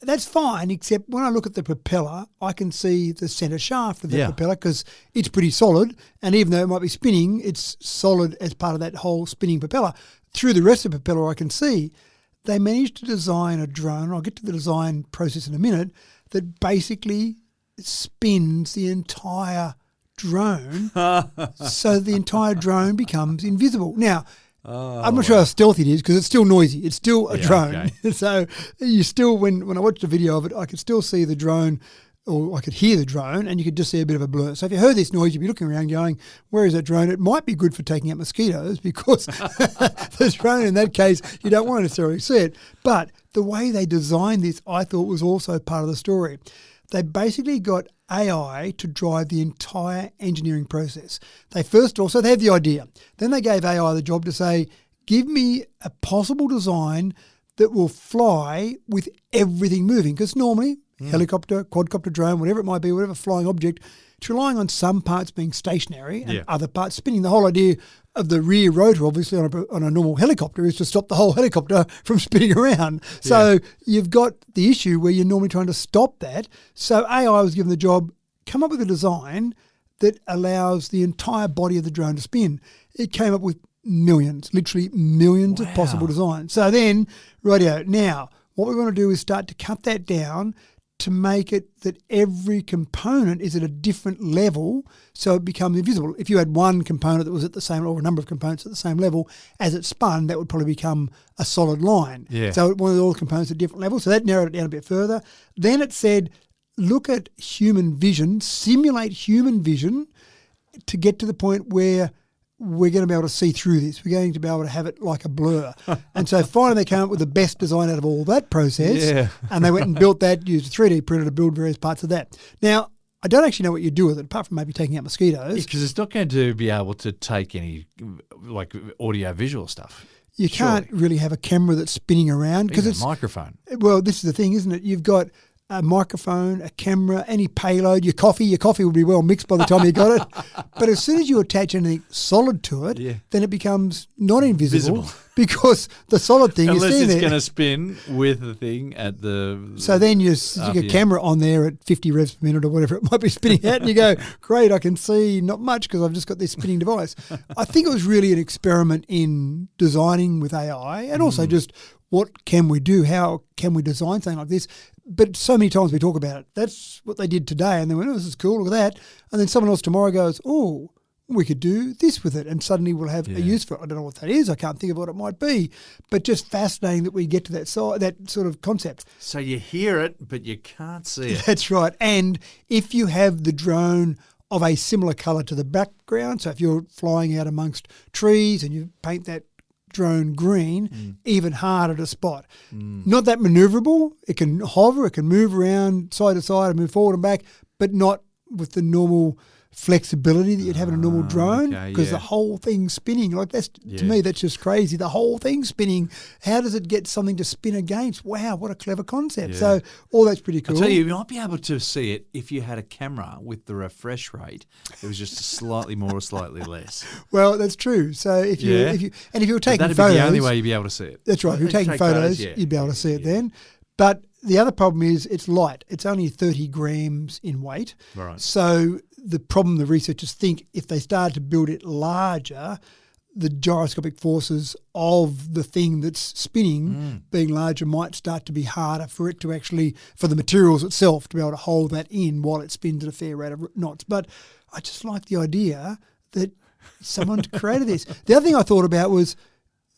That's fine, except when I look at the propeller, I can see the centre shaft of the propeller because it's pretty solid, and even though it might be spinning, it's solid as part of that whole spinning propeller. Through the rest of the propeller I can see. They managed to design a drone, I'll get to the design process in a minute, that basically spins the entire drone so the entire drone becomes invisible. Now, I'm not sure how stealthy it is because it's still noisy. It's still a drone. Okay. So you still, when I watched a video of it, I could still see the drone or I could hear the drone, and you could just see a bit of a blur. So if you heard this noise, you'd be looking around going, where is that drone? It might be good for taking out mosquitoes because the drone, in that case, you don't want to necessarily see it. But the way they designed this, I thought, was also part of the story. They basically got AI to drive the entire engineering process. They had the idea. Then they gave AI the job to say, give me a possible design that will fly with everything moving. Because normally, helicopter, quadcopter, drone, whatever it might be, whatever flying object, it's relying on some parts being stationary and other parts spinning. The whole idea of the rear rotor, obviously, on a normal helicopter is to stop the whole helicopter from spinning around. So you've got the issue where you're normally trying to stop that. So AI was given the job, come up with a design that allows the entire body of the drone to spin. It came up with millions, literally millions of possible designs. So then, rightio, now what we're going to do is start to cut that down to make it that every component is at a different level so it becomes invisible. If you had one component that was at the same, or a number of components at the same level, as it spun, that would probably become a solid line. Yeah. So it wanted all the components at different levels. So that narrowed it down a bit further. Then it said, look at human vision, simulate human vision to get to the point where we're going to be able to see through this. We're going to be able to have it like a blur. And so finally they came up with the best design out of all that process, and they went and built that, used a 3D printer to build various parts of that. Now, I don't actually know what you do with it, apart from maybe taking out mosquitoes. Because it's not going to be able to take any like audio-visual stuff. You can't really have a camera that's spinning around. Because it's a microphone. Well, this is the thing, isn't it? You've got a microphone, a camera, any payload, your coffee would be well mixed by the time you got it. But as soon as you attach anything solid to it, then it becomes not invisible because the solid thing is unless there. It's going to spin with the thing at the... So then you stick a camera on there at 50 revs per minute or whatever it might be spinning at, and you go, great, I can see not much because I've just got this spinning device. I think it was really an experiment in designing with AI and also just what can we do? How can we design something like this? But so many times we talk about it. That's what they did today. And they went, oh, this is cool, look at that. And then someone else tomorrow goes, oh, we could do this with it. And suddenly we'll have a use for it. I don't know what that is. I can't think of what it might be. But just fascinating that we get to that sort of concept. So you hear it, but you can't see it. That's right. And if you have the drone of a similar colour to the background, so if you're flying out amongst trees and you paint that drone green, even harder to spot. Not that maneuverable. It can hover, it can move around side to side and move forward and back, but not with the normal flexibility that you'd have in a normal drone because the whole thing's spinning. Like that's to me, that's just crazy. The whole thing's spinning. How does it get something to spin against? Wow, what a clever concept. Yeah. So all that's pretty cool. I'll tell you might be able to see it if you had a camera with the refresh rate. It was just slightly more or slightly less. Well, that's true. So if you were taking that'd photos, be the only way you'd be able to see it. That's right. If you're taking photos, you'd be able to see it then. But the other problem is it's light. It's only 30 grams in weight. Right. So the problem the researchers think if they started to build it larger, the gyroscopic forces of the thing that's spinning being larger might start to be harder for it to actually, for the materials itself to be able to hold that in while it spins at a fair rate of knots. But I just like the idea that someone created this. The other thing I thought about was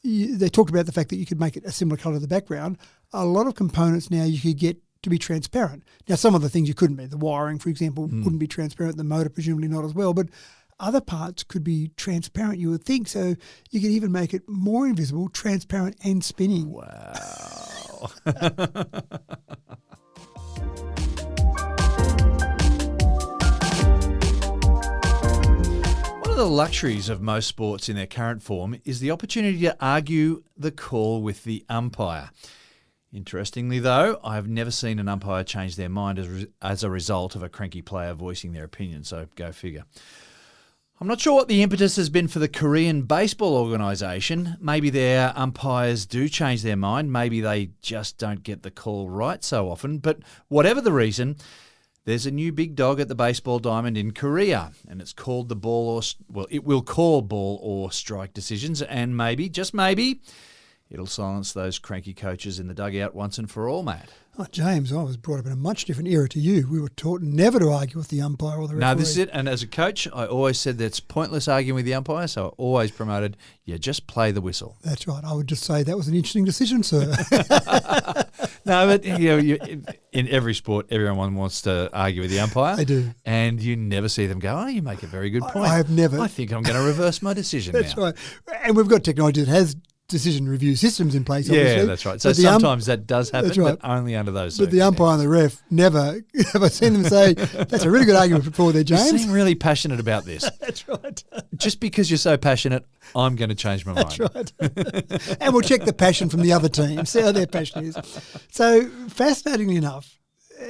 they talked about the fact that you could make it a similar colour to the background. A lot of components now you could get to be transparent. Now, some of the things you couldn't be. The wiring, for example, wouldn't be transparent. The motor presumably not as well. But other parts could be transparent, you would think. So you could even make it more invisible, transparent and spinning. Wow. One of the luxuries of most sports in their current form is the opportunity to argue the call with the umpire. Interestingly, though, I have never seen an umpire change their mind as a result of a cranky player voicing their opinion, so go figure. I'm not sure what the impetus has been for the Korean baseball organisation. Maybe their umpires do change their mind. Maybe they just don't get the call right so often. But whatever the reason, there's a new big dog at the baseball diamond in Korea, and it's called it will call ball or strike decisions, and maybe, just maybe, it'll silence those cranky coaches in the dugout once and for all, Matt. Oh, James, I was brought up in a much different era to you. We were taught never to argue with the umpire or the referee. No, this is it. And as a coach, I always said that it's pointless arguing with the umpire, so I always promoted, just play the whistle. That's right. I would just say that was an interesting decision, sir. No, but in every sport, everyone wants to argue with the umpire. They do. And you never see them go, oh, you make a very good point. I have never. I think I'm going to reverse my decision now. That's right. And we've got technology that has decision review systems in place, obviously. Yeah, that's right. So sometimes that does happen, but only under those circumstances. But the umpire and the ref, never have I seen them say, that's a really good argument for there, James. You seem really passionate about this. That's right. Just because you're so passionate, I'm going to change my mind. That's right. And we'll check the passion from the other team, see how their passion is. So, fascinatingly enough,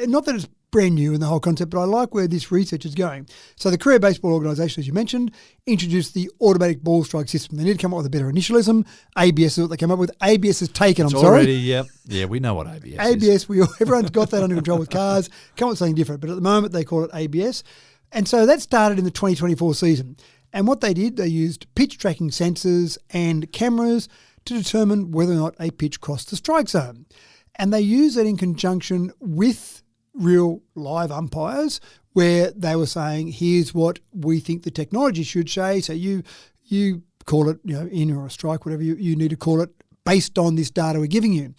not that it's brand new in the whole concept, but I like where this research is going. So the Career Baseball Organisation, as you mentioned, introduced the automatic ball strike system. They need to come up with a better initialism. ABS is what they came up with. ABS is taken, it's I'm sorry. Already, yep. Yeah, we know what ABS is. Everyone's got that under control with cars. Come up with something different, but at the moment they call it ABS. And so that started in the 2024 season. And what they did, they used pitch tracking sensors and cameras to determine whether or not a pitch crossed the strike zone. And they used that in conjunction with real live umpires where they were saying, here's what we think the technology should say. So you call it, in or a strike, whatever you need to call it, based on this data we're giving you.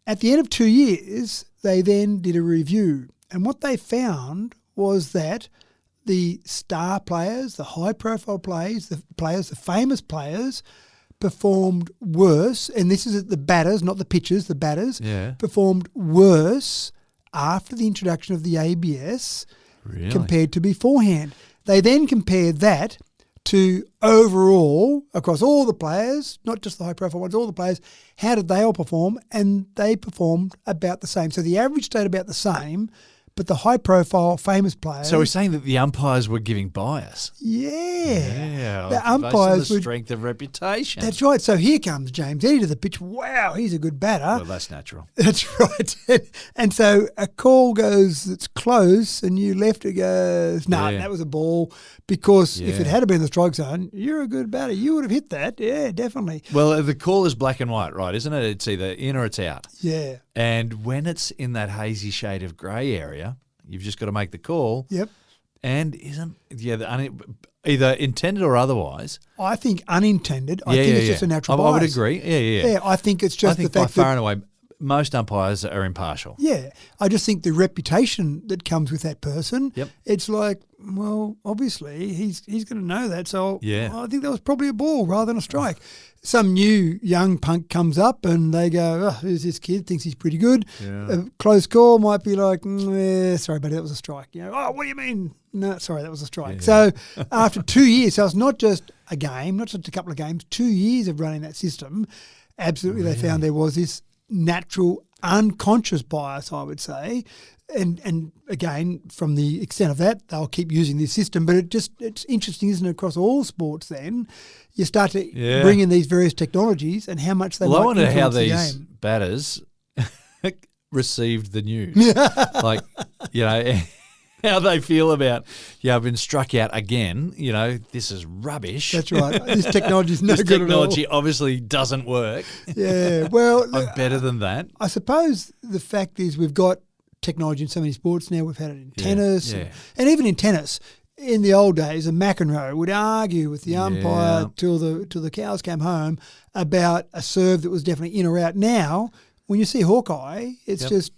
At the end of 2 years, they then did a review. And what they found was that the star players, the high-profile players, the famous players, performed worse. And this is the batters, not the pitchers, the batters, performed worse after the introduction of the ABS compared to beforehand. They then compared that to overall, across all the players, not just the high-profile ones, all the players, how did they all perform? And they performed about the same. So the average stayed about the same, but the high-profile, famous players... So we're saying that the umpires were giving bias. Yeah. The umpires were... strength of reputation. That's right. So here comes James Eddie to the pitch. Wow, he's a good batter. Well, that's natural. That's right. And so a call goes, it's close, and you left it goes, that was a ball. Because if it had been the strike zone, you're a good batter. You would have hit that. Yeah, definitely. Well, the call is black and white, right, isn't it? It's either in or it's out. Yeah. And when it's in that hazy shade of grey area, you've just got to make the call. Yep. And either intended or otherwise. I think unintended. I think it's just a natural bias. I would agree. Yeah. I think it's just the fact that... by far and away, most umpires are impartial. Yeah. I just think the reputation that comes with that person, it's like, well, obviously he's going to know that. So I think that was probably a ball rather than a strike. Some new young punk comes up and they go, who's this kid? Thinks he's pretty good. Yeah. A close call might be like, sorry, buddy, that was a strike. What do you mean? No, sorry, that was a strike. Yeah. So after 2 years, so it's not just a game, not just a couple of games, 2 years of running that system, absolutely they found there was this natural unconscious bias, I would say. And again, from the extent of that, they'll keep using this system. But it's interesting, isn't it, across all sports then? You start to bring in these various technologies and how much they might influence the game. I wonder how these batters received the news. How they feel about, I've been struck out again. This is rubbish. That's right. This technology's no good at all. This technology obviously doesn't work. Yeah, well... I'm better than that. I suppose the fact is we've got technology in so many sports now. We've had it in tennis. And even in tennis. In the old days, a McEnroe would argue with the umpire till the cows came home about a serve that was definitely in or out. Now, when you see Hawkeye, it's just,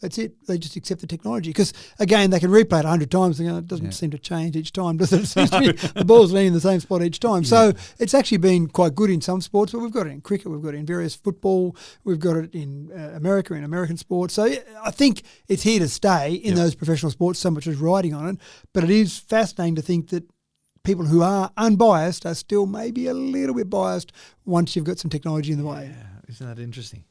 that's it. They just accept the technology. Because, again, they can replay it 100 times and it doesn't seem to change each time, does it? It seems to be the ball's landing in the same spot each time. So it's actually been quite good in some sports, but we've got it in cricket, we've got it in various football, we've got it in America, in American sports. So I think it's here to stay in those professional sports, so much as riding on it. But it is fascinating to think that people who are unbiased are still maybe a little bit biased once you've got some technology in the way. Yeah, isn't that interesting?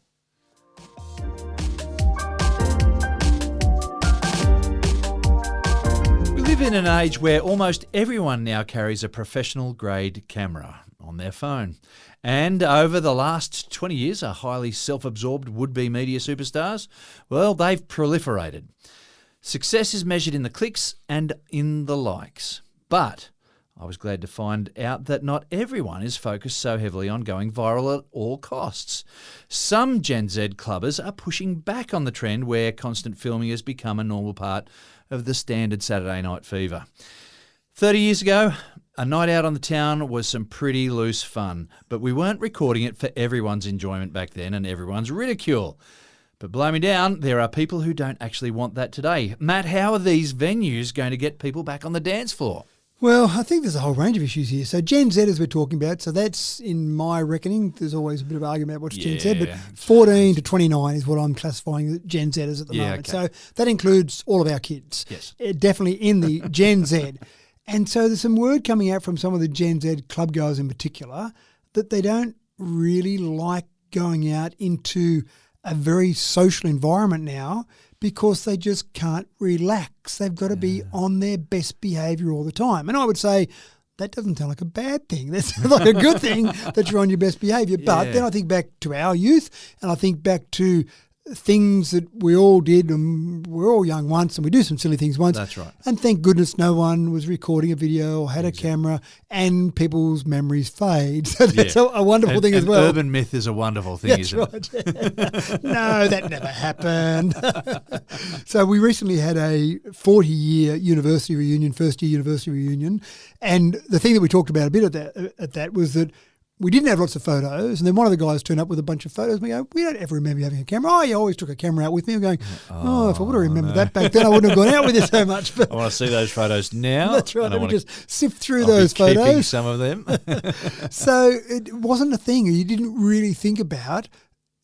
We live in an age where almost everyone now carries a professional-grade camera on their phone. And over the last 20 years, our highly self-absorbed would-be media superstars, well, they've proliferated. Success is measured in the clicks and in the likes. But I was glad to find out that not everyone is focused so heavily on going viral at all costs. Some Gen Z clubbers are pushing back on the trend where constant filming has become a normal part of the standard Saturday night fever. 30 years ago, a night out on the town was some pretty loose fun, but we weren't recording it for everyone's enjoyment back then and everyone's ridicule. But blow me down, there are people who don't actually want that today. Matt, how are these venues going to get people back on the dance floor? Well, I think there's a whole range of issues here. So Gen Z, as we're talking about, so that's, in my reckoning, there's always a bit of argument about what's Gen Z, but 14 to 29 is what I'm classifying Gen Z as at the moment. Okay. So that includes all of our kids. Yes. Definitely in the Gen Z. And so there's some word coming out from some of the Gen Z club goers in particular that they don't really like going out into a very social environment now because they just can't relax. They've got to be on their best behaviour all the time. And I would say that doesn't sound like a bad thing. That sounds like a good thing that you're on your best behaviour. But then I think back to our youth and I think back to things that we all did, and we're all young once and we do some silly things once. That's right. And thank goodness no one was recording a video or had a camera, and people's memories fade. So that's a wonderful thing as well. Urban myth is a wonderful thing, that's isn't right. it? No, that never happened. So we recently had a 40-year university reunion, first-year university reunion, and the thing that we talked about a bit at that was that we didn't have lots of photos, and then one of the guys turned up with a bunch of photos. And we go, we don't ever remember you having a camera. Oh, you always took a camera out with me. I'm going, if I would have remembered that back then, I wouldn't have gone out with you so much. But I want to see those photos now. That's right. Let me just sift through I'll those be keeping photos. some of them. So it wasn't a thing. You didn't really think about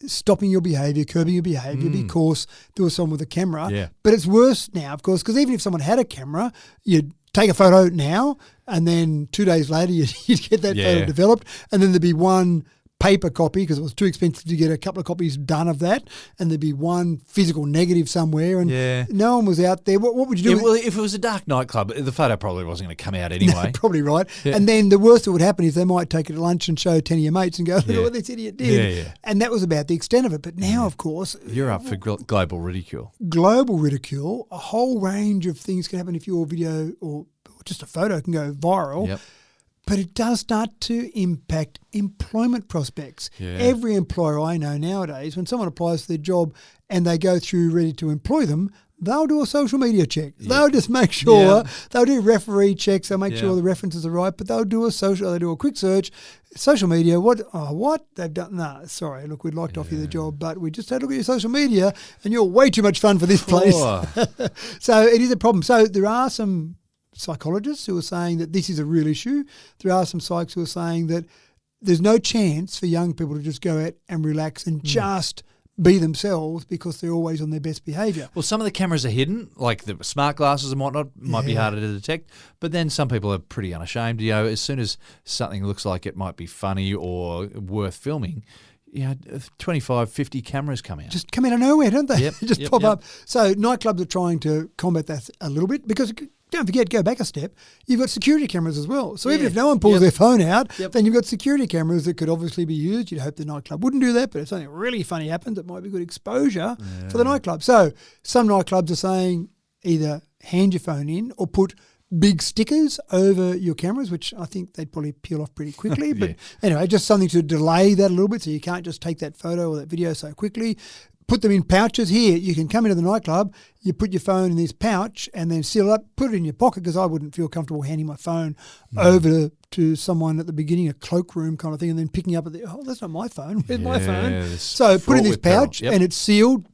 stopping your behaviour, curbing your behaviour because there was someone with a camera. Yeah. But it's worse now, of course, because even if someone had a camera, you'd take a photo now and then 2 days later you'd get that photo developed, and then there'd be one paper copy because it was too expensive to get a couple of copies done of that, and there'd be one physical negative somewhere, and no one was out there. What would you do? Well, if it was a dark nightclub, the photo probably wasn't going to come out anyway. No, probably right. Yeah. And then the worst that would happen is they might take it to lunch and show 10 of your mates and go, look at what this idiot did. Yeah. And that was about the extent of it. But now, of course, you're up for global ridicule. Global ridicule, a whole range of things can happen if your video or just a photo can go viral. Yep. But it does start to impact employment prospects. Yeah. Every employer I know nowadays, when someone applies for their job and they go through ready to employ them, they'll do a social media check. Yeah. They'll just make sure, they'll do referee checks, they'll make sure the references are right, but they'll do a quick search. Social media, what? They've done, sorry, look, we'd like to offer you the job, but we just had a look at your social media and you're way too much fun for this place. So it is a problem. So there are some psychologists who are saying that this is a real issue. There are some psychs who are saying that there's no chance for young people to just go out and relax and just be themselves because they're always on their best behaviour. Well, some of the cameras are hidden, like the smart glasses and whatnot, might be harder to detect. But then some people are pretty unashamed. You know, as soon as something looks like it might be funny or worth filming, 25, 50 cameras come out. Just come out of nowhere, don't they? Yep. Just pop up. So nightclubs are trying to combat that a little bit because don't forget, go back a step, you've got security cameras as well. So even if no one pulls their phone out, then you've got security cameras that could obviously be used. You'd hope the nightclub wouldn't do that, but if something really funny happens, it might be good exposure for the nightclub. So some nightclubs are saying either hand your phone in or put big stickers over your cameras, which I think they'd probably peel off pretty quickly. But anyway, just something to delay that a little bit so you can't just take that photo or that video so quickly. Put them in pouches. Here, you can come into the nightclub, you put your phone in this pouch and then seal it up, put it in your pocket, because I wouldn't feel comfortable handing my phone over to someone at the beginning, a cloakroom kind of thing, and then picking up that's not my phone. Where's my phone? So put it in this pouch and it's sealed.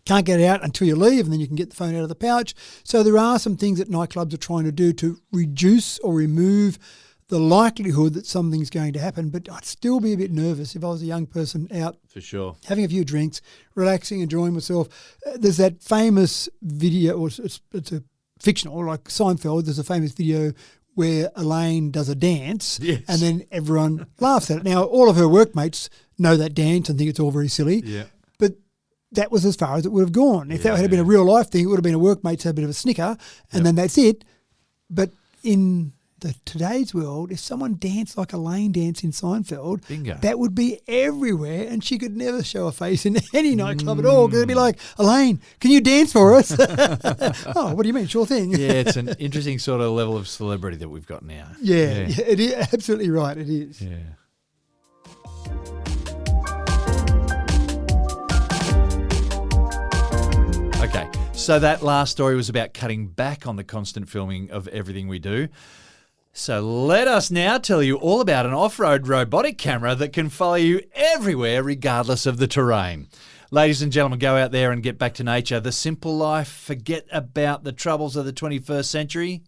Can't get it out until you leave, and then you can get the phone out of the pouch. So there are some things that nightclubs are trying to do to reduce or remove the likelihood that something's going to happen. But I'd still be a bit nervous if I was a young person out for sure, having a few drinks, relaxing, enjoying myself. There's that famous video, or it's a fictional, like Seinfeld, there's a famous video where Elaine does a dance and then everyone laughs at it. Now, all of her workmates know that dance and think it's all very silly. Yeah. But that was as far as it would have gone. If that had been a real life thing, it would have been a workmates had a bit of a snicker and then that's it. But in today's world, if someone danced like Elaine danced in Seinfeld, Bingo. that would be everywhere, and she could never show a face in any nightclub at all. Because it'd be like, Elaine, can you dance for us? Oh, what do you mean? Sure thing. Yeah, it's an interesting sort of level of celebrity that we've got now. Yeah, it is absolutely right. It is. Yeah. Okay, so that last story was about cutting back on the constant filming of everything we do. So let us now tell you all about an off-road robotic camera that can follow you everywhere regardless of the terrain. Ladies and gentlemen, go out there and get back to nature, the simple life, forget about the troubles of the 21st century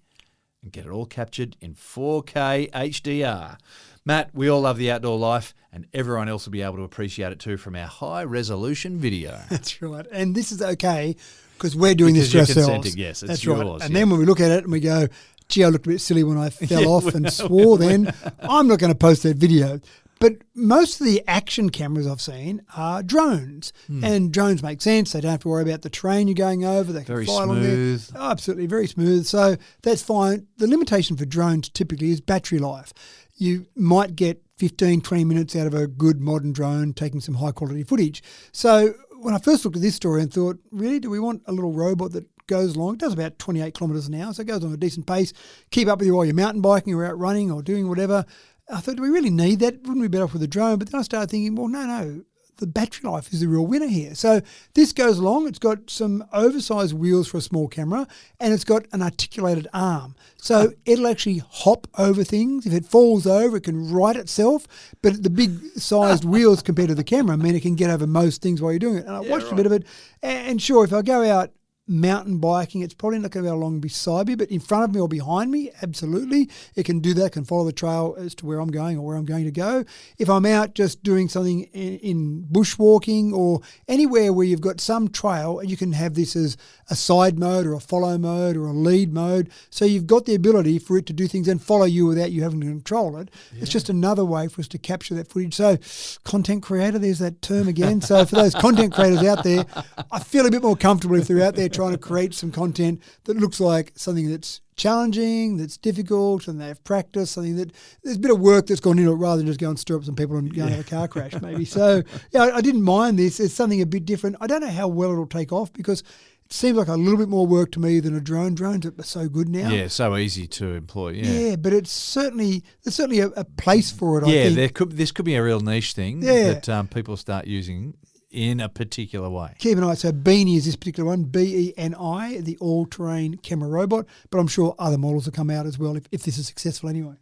and get it all captured in 4K HDR. Matt, we all love the outdoor life and everyone else will be able to appreciate it too from our high-resolution video. That's right. And this is okay because we're doing this to you're ourselves. consenting, yes, it's That's yours. right. And then when we look at it and we go, gee, I looked a bit silly when I fell off and swore then, I'm not going to post that video. But most of the action cameras I've seen are drones. And drones make sense. They don't have to worry about the terrain you're going over. They can Very fly along there. smooth. Oh, absolutely, very smooth. So that's fine. The limitation for drones typically is battery life. You might get 15, 20 minutes out of a good modern drone taking some high quality footage. So when I first looked at this story and thought, really, do we want a little robot that goes along? It does about 28 kilometres an hour, so it goes on a decent pace. Keep up with you while you're mountain biking or out running or doing whatever. I thought, do we really need that? Wouldn't we be better off with a drone? But then I started thinking, well, no. The battery life is the real winner here. So this goes along. It's got some oversized wheels for a small camera and it's got an articulated arm. So it'll actually hop over things. If it falls over, it can right itself. But the big sized wheels compared to the camera mean it can get over most things while you're doing it. And I watched a bit of it. And sure, if I go out mountain biking, it's probably not going to be along beside me, but in front of me or behind me, absolutely. It can do that, can follow the trail as to where I'm going or where I'm going to go. If I'm out just doing something in bushwalking or anywhere where you've got some trail, you can have this as a side mode or a follow mode or a lead mode. So you've got the ability for it to do things and follow you without you having to control it. Yeah. It's just another way for us to capture that footage. So content creator, there's that term again. So for those content creators out there, I feel a bit more comfortable if they're out there trying to create some content that looks like something that's challenging, that's difficult, and they have practice, something that there's a bit of work that's gone into it rather than just go and stir up some people and go and have a car crash maybe. So, yeah, I didn't mind this. It's something a bit different. I don't know how well it'll take off because it seems like a little bit more work to me than a drone. Drones are so good now. Yeah, so easy to employ. Yeah, but there's certainly a place for it, I yeah, think. this could be a real niche thing that people start using in a particular way. Keep an eye. So Beni is this particular one, Beni, the all-terrain camera robot. But I'm sure other models will come out as well if this is successful anyway.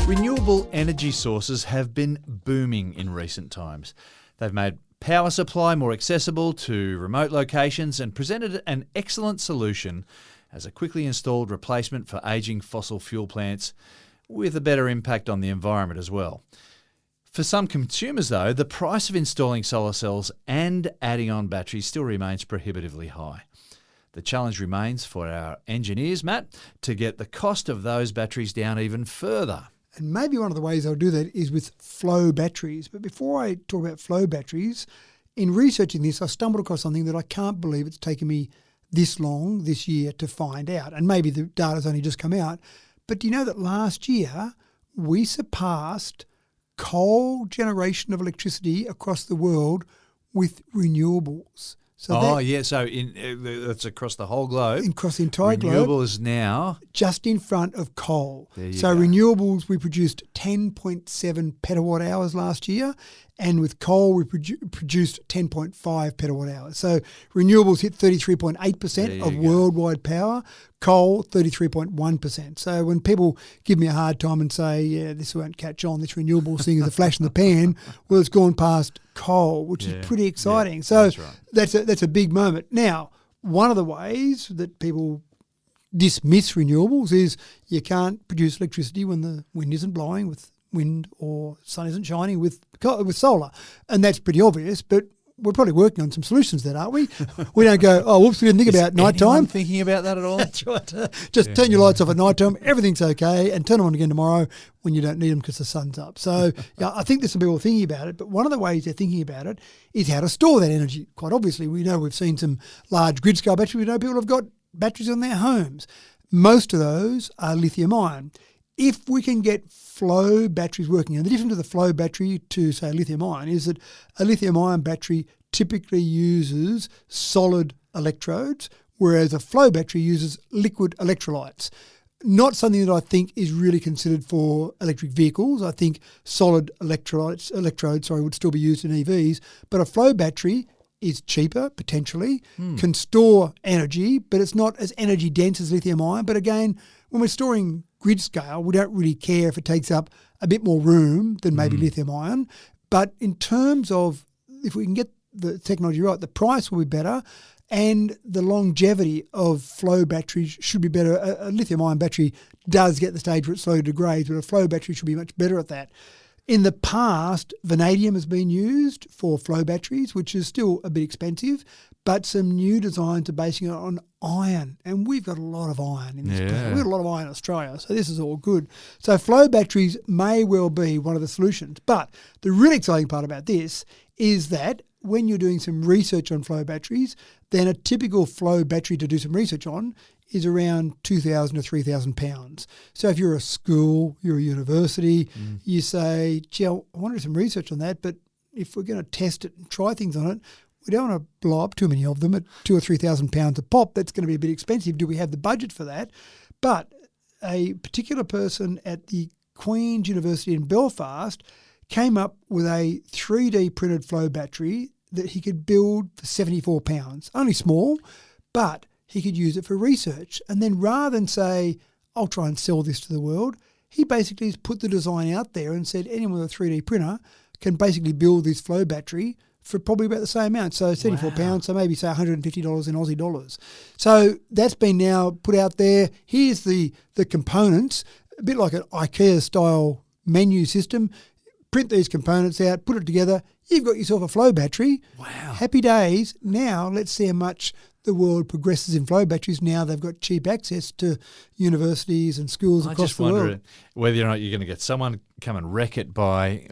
Renewable energy sources have been booming in recent times. They've made power supply more accessible to remote locations and presented an excellent solution as a quickly installed replacement for ageing fossil fuel plants with a better impact on the environment as well. For some consumers, though, the price of installing solar cells and adding on batteries still remains prohibitively high. The challenge remains for our engineers, Matt, to get the cost of those batteries down even further. And maybe one of the ways I'll do that is with flow batteries. But before I talk about flow batteries, in researching this, I stumbled across something that I can't believe it's taken me this long, this year, to find out. And maybe the data's only just come out. But do you know that last year we surpassed coal generation of electricity across the world with renewables? So so that's across the whole globe. Across the entire globe. Renewables now just in front of coal. So renewables, we produced 10.7 petawatt hours last year, and with coal we produced 10.5 petawatt hours. So renewables hit 33.8% of worldwide power, coal 33.1%. So when people give me a hard time and say, yeah, this won't catch on, this renewables thing is a flash in the pan, well, it's gone past coal, which is pretty exciting. So that's a big moment. Now, one of the ways that people dismiss renewables is you can't produce electricity when the wind isn't blowing with wind or sun isn't shining with solar. And that's pretty obvious, but we're probably working on some solutions then, aren't we? We don't go, oh, whoops, we didn't think about night time. Thinking about that at all? That's right. Just turn your lights off at night time. Everything's okay, and turn them on again tomorrow when you don't need them because the sun's up. So I think there's some people thinking about it, but one of the ways they're thinking about it is how to store that energy. Quite obviously, we know we've seen some large grid-scale batteries. We know people have got batteries on their homes. Most of those are lithium-ion. If we can get flow batteries working, and the difference of the flow battery to, say, lithium-ion is that a lithium-ion battery typically uses solid electrodes, whereas a flow battery uses liquid electrolytes. Not something that I think is really considered for electric vehicles. I think solid electrodes would still be used in EVs, but a flow battery is cheaper, potentially, can store energy, but it's not as energy dense as lithium-ion. But again, when we're storing grid scale, we don't really care if it takes up a bit more room than maybe lithium-ion. But in terms of if we can get the technology right, the price will be better and the longevity of flow batteries should be better. A lithium-ion battery does get the stage where it slowly degrades, but a flow battery should be much better at that. In the past, vanadium has been used for flow batteries, which is still a bit expensive, but some new designs are basing it on iron. And we've got a lot of iron in this place. We've got a lot of iron in Australia, so this is all good. So flow batteries may well be one of the solutions. But the really exciting part about this is that when you're doing some research on flow batteries, then a typical flow battery to do some research on is around 2,000 to 3,000 pounds. So if you're a school, you're a university, you say, gee, I want to do some research on that, but if we're going to test it and try things on it, we don't want to blow up too many of them at 2,000 or 3,000 pounds a pop. That's going to be a bit expensive. Do we have the budget for that? But a particular person at the Queen's University in Belfast came up with a 3D printed flow battery that he could build for £74. Only small, but he could use it for research. And then rather than say, I'll try and sell this to the world, he basically has put the design out there and said anyone with a 3D printer can basically build this flow battery for probably about the same amount. So £74, so maybe say $150 in Aussie dollars. So that's been now put out there. Here's the components, a bit like an IKEA-style menu system. Print these components out, put it together, you've got yourself a flow battery. Wow. Happy days. Now let's see how much the world progresses in flow batteries. Now they've got cheap access to universities and schools across the world. I just wonder whether or not you're going to get someone come and wreck it by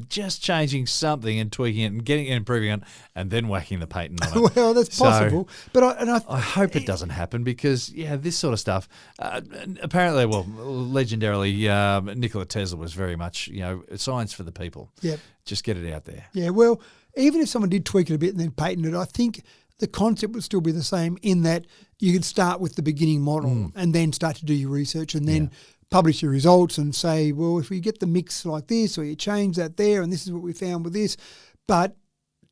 just changing something and tweaking it and getting it, improving it, and then whacking the patent on it. Well, that's possible. But I hope it doesn't happen because, this sort of stuff, apparently, legendarily, Nikola Tesla was very much, science for the people. Yep. Just get it out there. Yeah, well, even if someone did tweak it a bit and then patent it, I think the concept would still be the same in that you could start with the beginning model and then start to do your research and then publish your results and say, well, if we get the mix like this or you change that there and this is what we found with this. But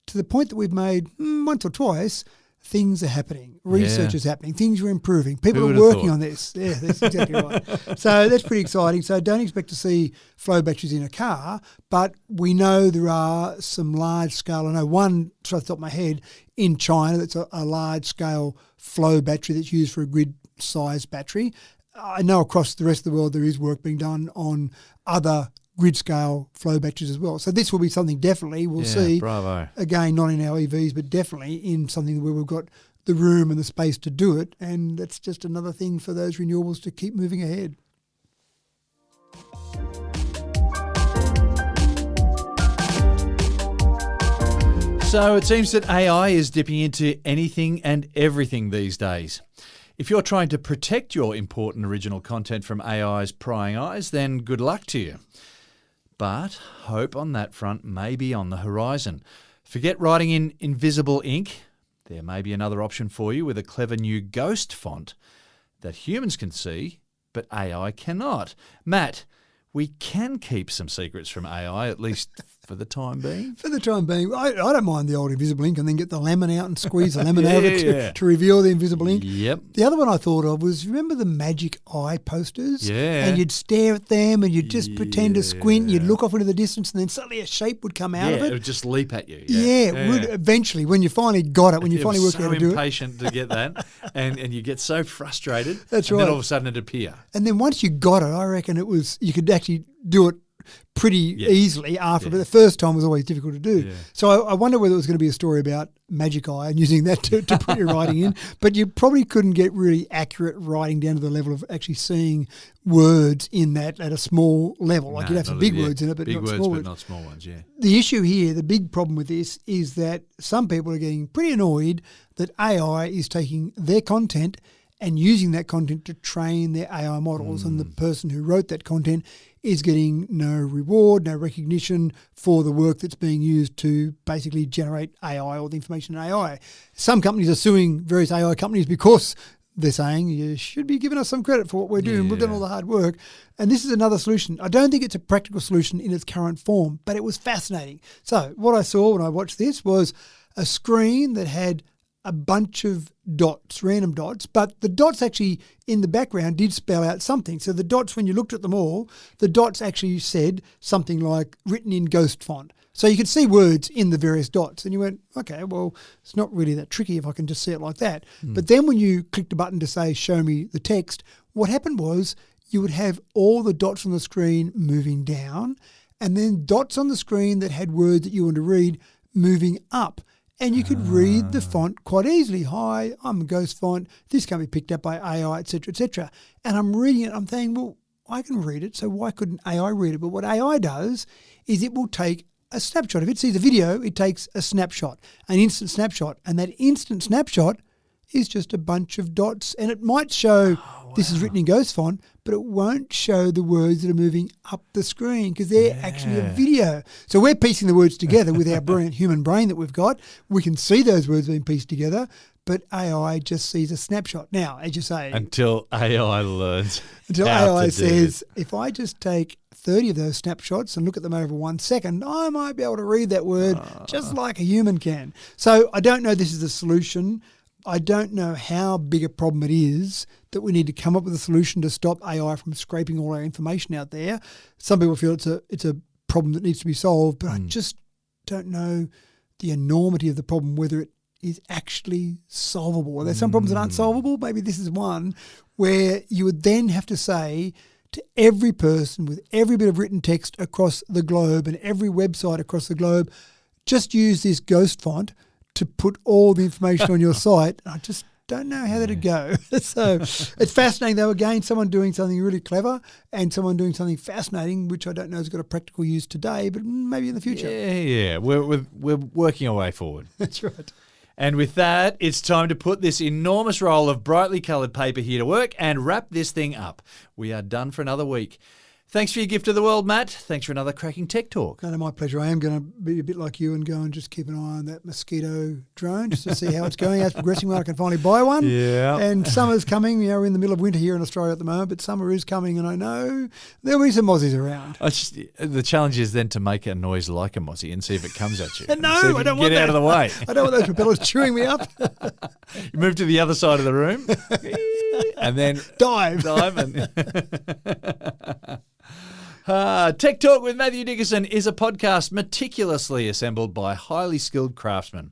to the point that we've made once or twice, things are happening. Research is happening. Things are improving. People are working on this. Yeah, that's exactly right. So that's pretty exciting. So don't expect to see flow batteries in a car, but we know there are some large scale. I know one, off the top of my head, in China that's a large scale flow battery that's used for a grid size battery. I know across the rest of the world there is work being done on other grid scale flow batteries as well. So this will be something definitely we'll see. Bravo. Again, not in our EVs, but definitely in something where we've got the room and the space to do it. And that's just another thing for those renewables to keep moving ahead. So it seems that AI is dipping into anything and everything these days. If you're trying to protect your important original content from AI's prying eyes, then good luck to you. But hope on that front may be on the horizon. Forget writing in invisible ink. There may be another option for you with a clever new ghost font that humans can see, but AI cannot. Matt, we can keep some secrets from AI, at least for the time being. For the time being. I don't mind the old invisible ink and then get the lemon out and squeeze the lemon out of it to reveal the invisible ink. Yep. The other one I thought of was, remember the magic eye posters? Yeah. And you'd stare at them and you'd just pretend to squint, you'd look off into the distance and then suddenly a shape would come out of it. It would just leap at you. Yeah, it would eventually, when you finally got it, when you finally worked out how to do it. So impatient to get that and you get so frustrated. That's and right. then all of a sudden it'd appear. And then once you got it, I reckon you could actually do it pretty easily after, but the first time was always difficult to do. Yeah. So I wonder whether it was going to be a story about Magic Eye and using that to put your writing in, but you probably couldn't get really accurate writing down to the level of actually seeing words in that at a small level. Like you'd have some big words in it, but big not words, small but words. not small ones. Yeah. The issue here, the big problem with this, is that some people are getting pretty annoyed that AI is taking their content and using that content to train their AI models, and the person who wrote that content is getting no reward, no recognition for the work that's being used to basically generate AI or the information in AI. Some companies are suing various AI companies because they're saying you should be giving us some credit for what we're doing. We've done all the hard work. And this is another solution. I don't think it's a practical solution in its current form, but it was fascinating. So what I saw when I watched this was a screen that had a bunch of dots, random dots, but the dots actually in the background did spell out something. So the dots, when you looked at them all, the dots actually said something like written in ghost font. So you could see words in the various dots, and you went, okay, well, it's not really that tricky if I can just see it like that. But then when you clicked a button to say, show me the text, what happened was you would have all the dots on the screen moving down, and then dots on the screen that had words that you wanted to read moving up. And you could read the font quite easily. Hi, I'm a ghost font. This can be picked up by AI, etc., etc. And I'm reading it. I'm thinking, well, I can read it, so why couldn't AI read it? But what AI does is it will take a snapshot. If it sees a video, it takes a snapshot, an instant snapshot. And that instant snapshot is just a bunch of dots. And it might show this is written in ghost font, but it won't show the words that are moving up the screen because they're actually a video. So we're piecing the words together with our brilliant human brain that we've got. We can see those words being pieced together, but AI just sees a snapshot. Now, as you say... Until AI learns Until how AI to do says, this. if I just take 30 of those snapshots and look at them over 1 second, I might be able to read that word just like a human can. So I don't know this is the solution. I don't know how big a problem it is that we need to come up with a solution to stop AI from scraping all our information out there. Some people feel it's a problem that needs to be solved, but I just don't know the enormity of the problem, whether it is actually solvable. Are there some problems that aren't solvable? Maybe this is one where you would then have to say to every person with every bit of written text across the globe and every website across the globe, just use this ghost font to put all the information on your site. I just don't know how that'd go. So it's fascinating though. Again, someone doing something really clever and someone doing something fascinating, which I don't know has got a practical use today, but maybe in the future. Yeah. We're working our way forward. That's right. And with that, it's time to put this enormous roll of brightly coloured paper here to work and wrap this thing up. We are done for another week. Thanks for your gift to the world, Matt. Thanks for another cracking tech talk. No, my pleasure. I am going to be a bit like you and go and just keep an eye on that Mosquito drone just to see how it's going. How it's progressing when I can finally buy one. Yeah. And summer's coming. We're in the middle of winter here in Australia at the moment, but summer is coming and I know there'll be some mozzies around. The challenge is then to make a noise like a mozzie and see if it comes at you. No, I don't want that. Get out of the way. I don't want those propellers chewing me up. You move to the other side of the room and then Dive. Tech Talk with Matthew Dickerson is a podcast meticulously assembled by highly skilled craftsmen.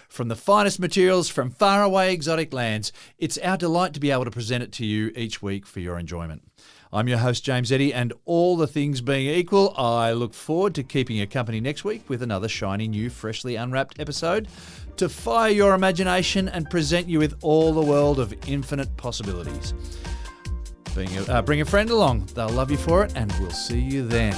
From the finest materials from faraway exotic lands, it's our delight to be able to present it to you each week for your enjoyment. I'm your host, James Eddy, and all the things being equal, I look forward to keeping you company next week with another shiny new, freshly unwrapped episode to fire your imagination and present you with all the world of infinite possibilities. Bring a friend along. They'll love you for it, and we'll see you then.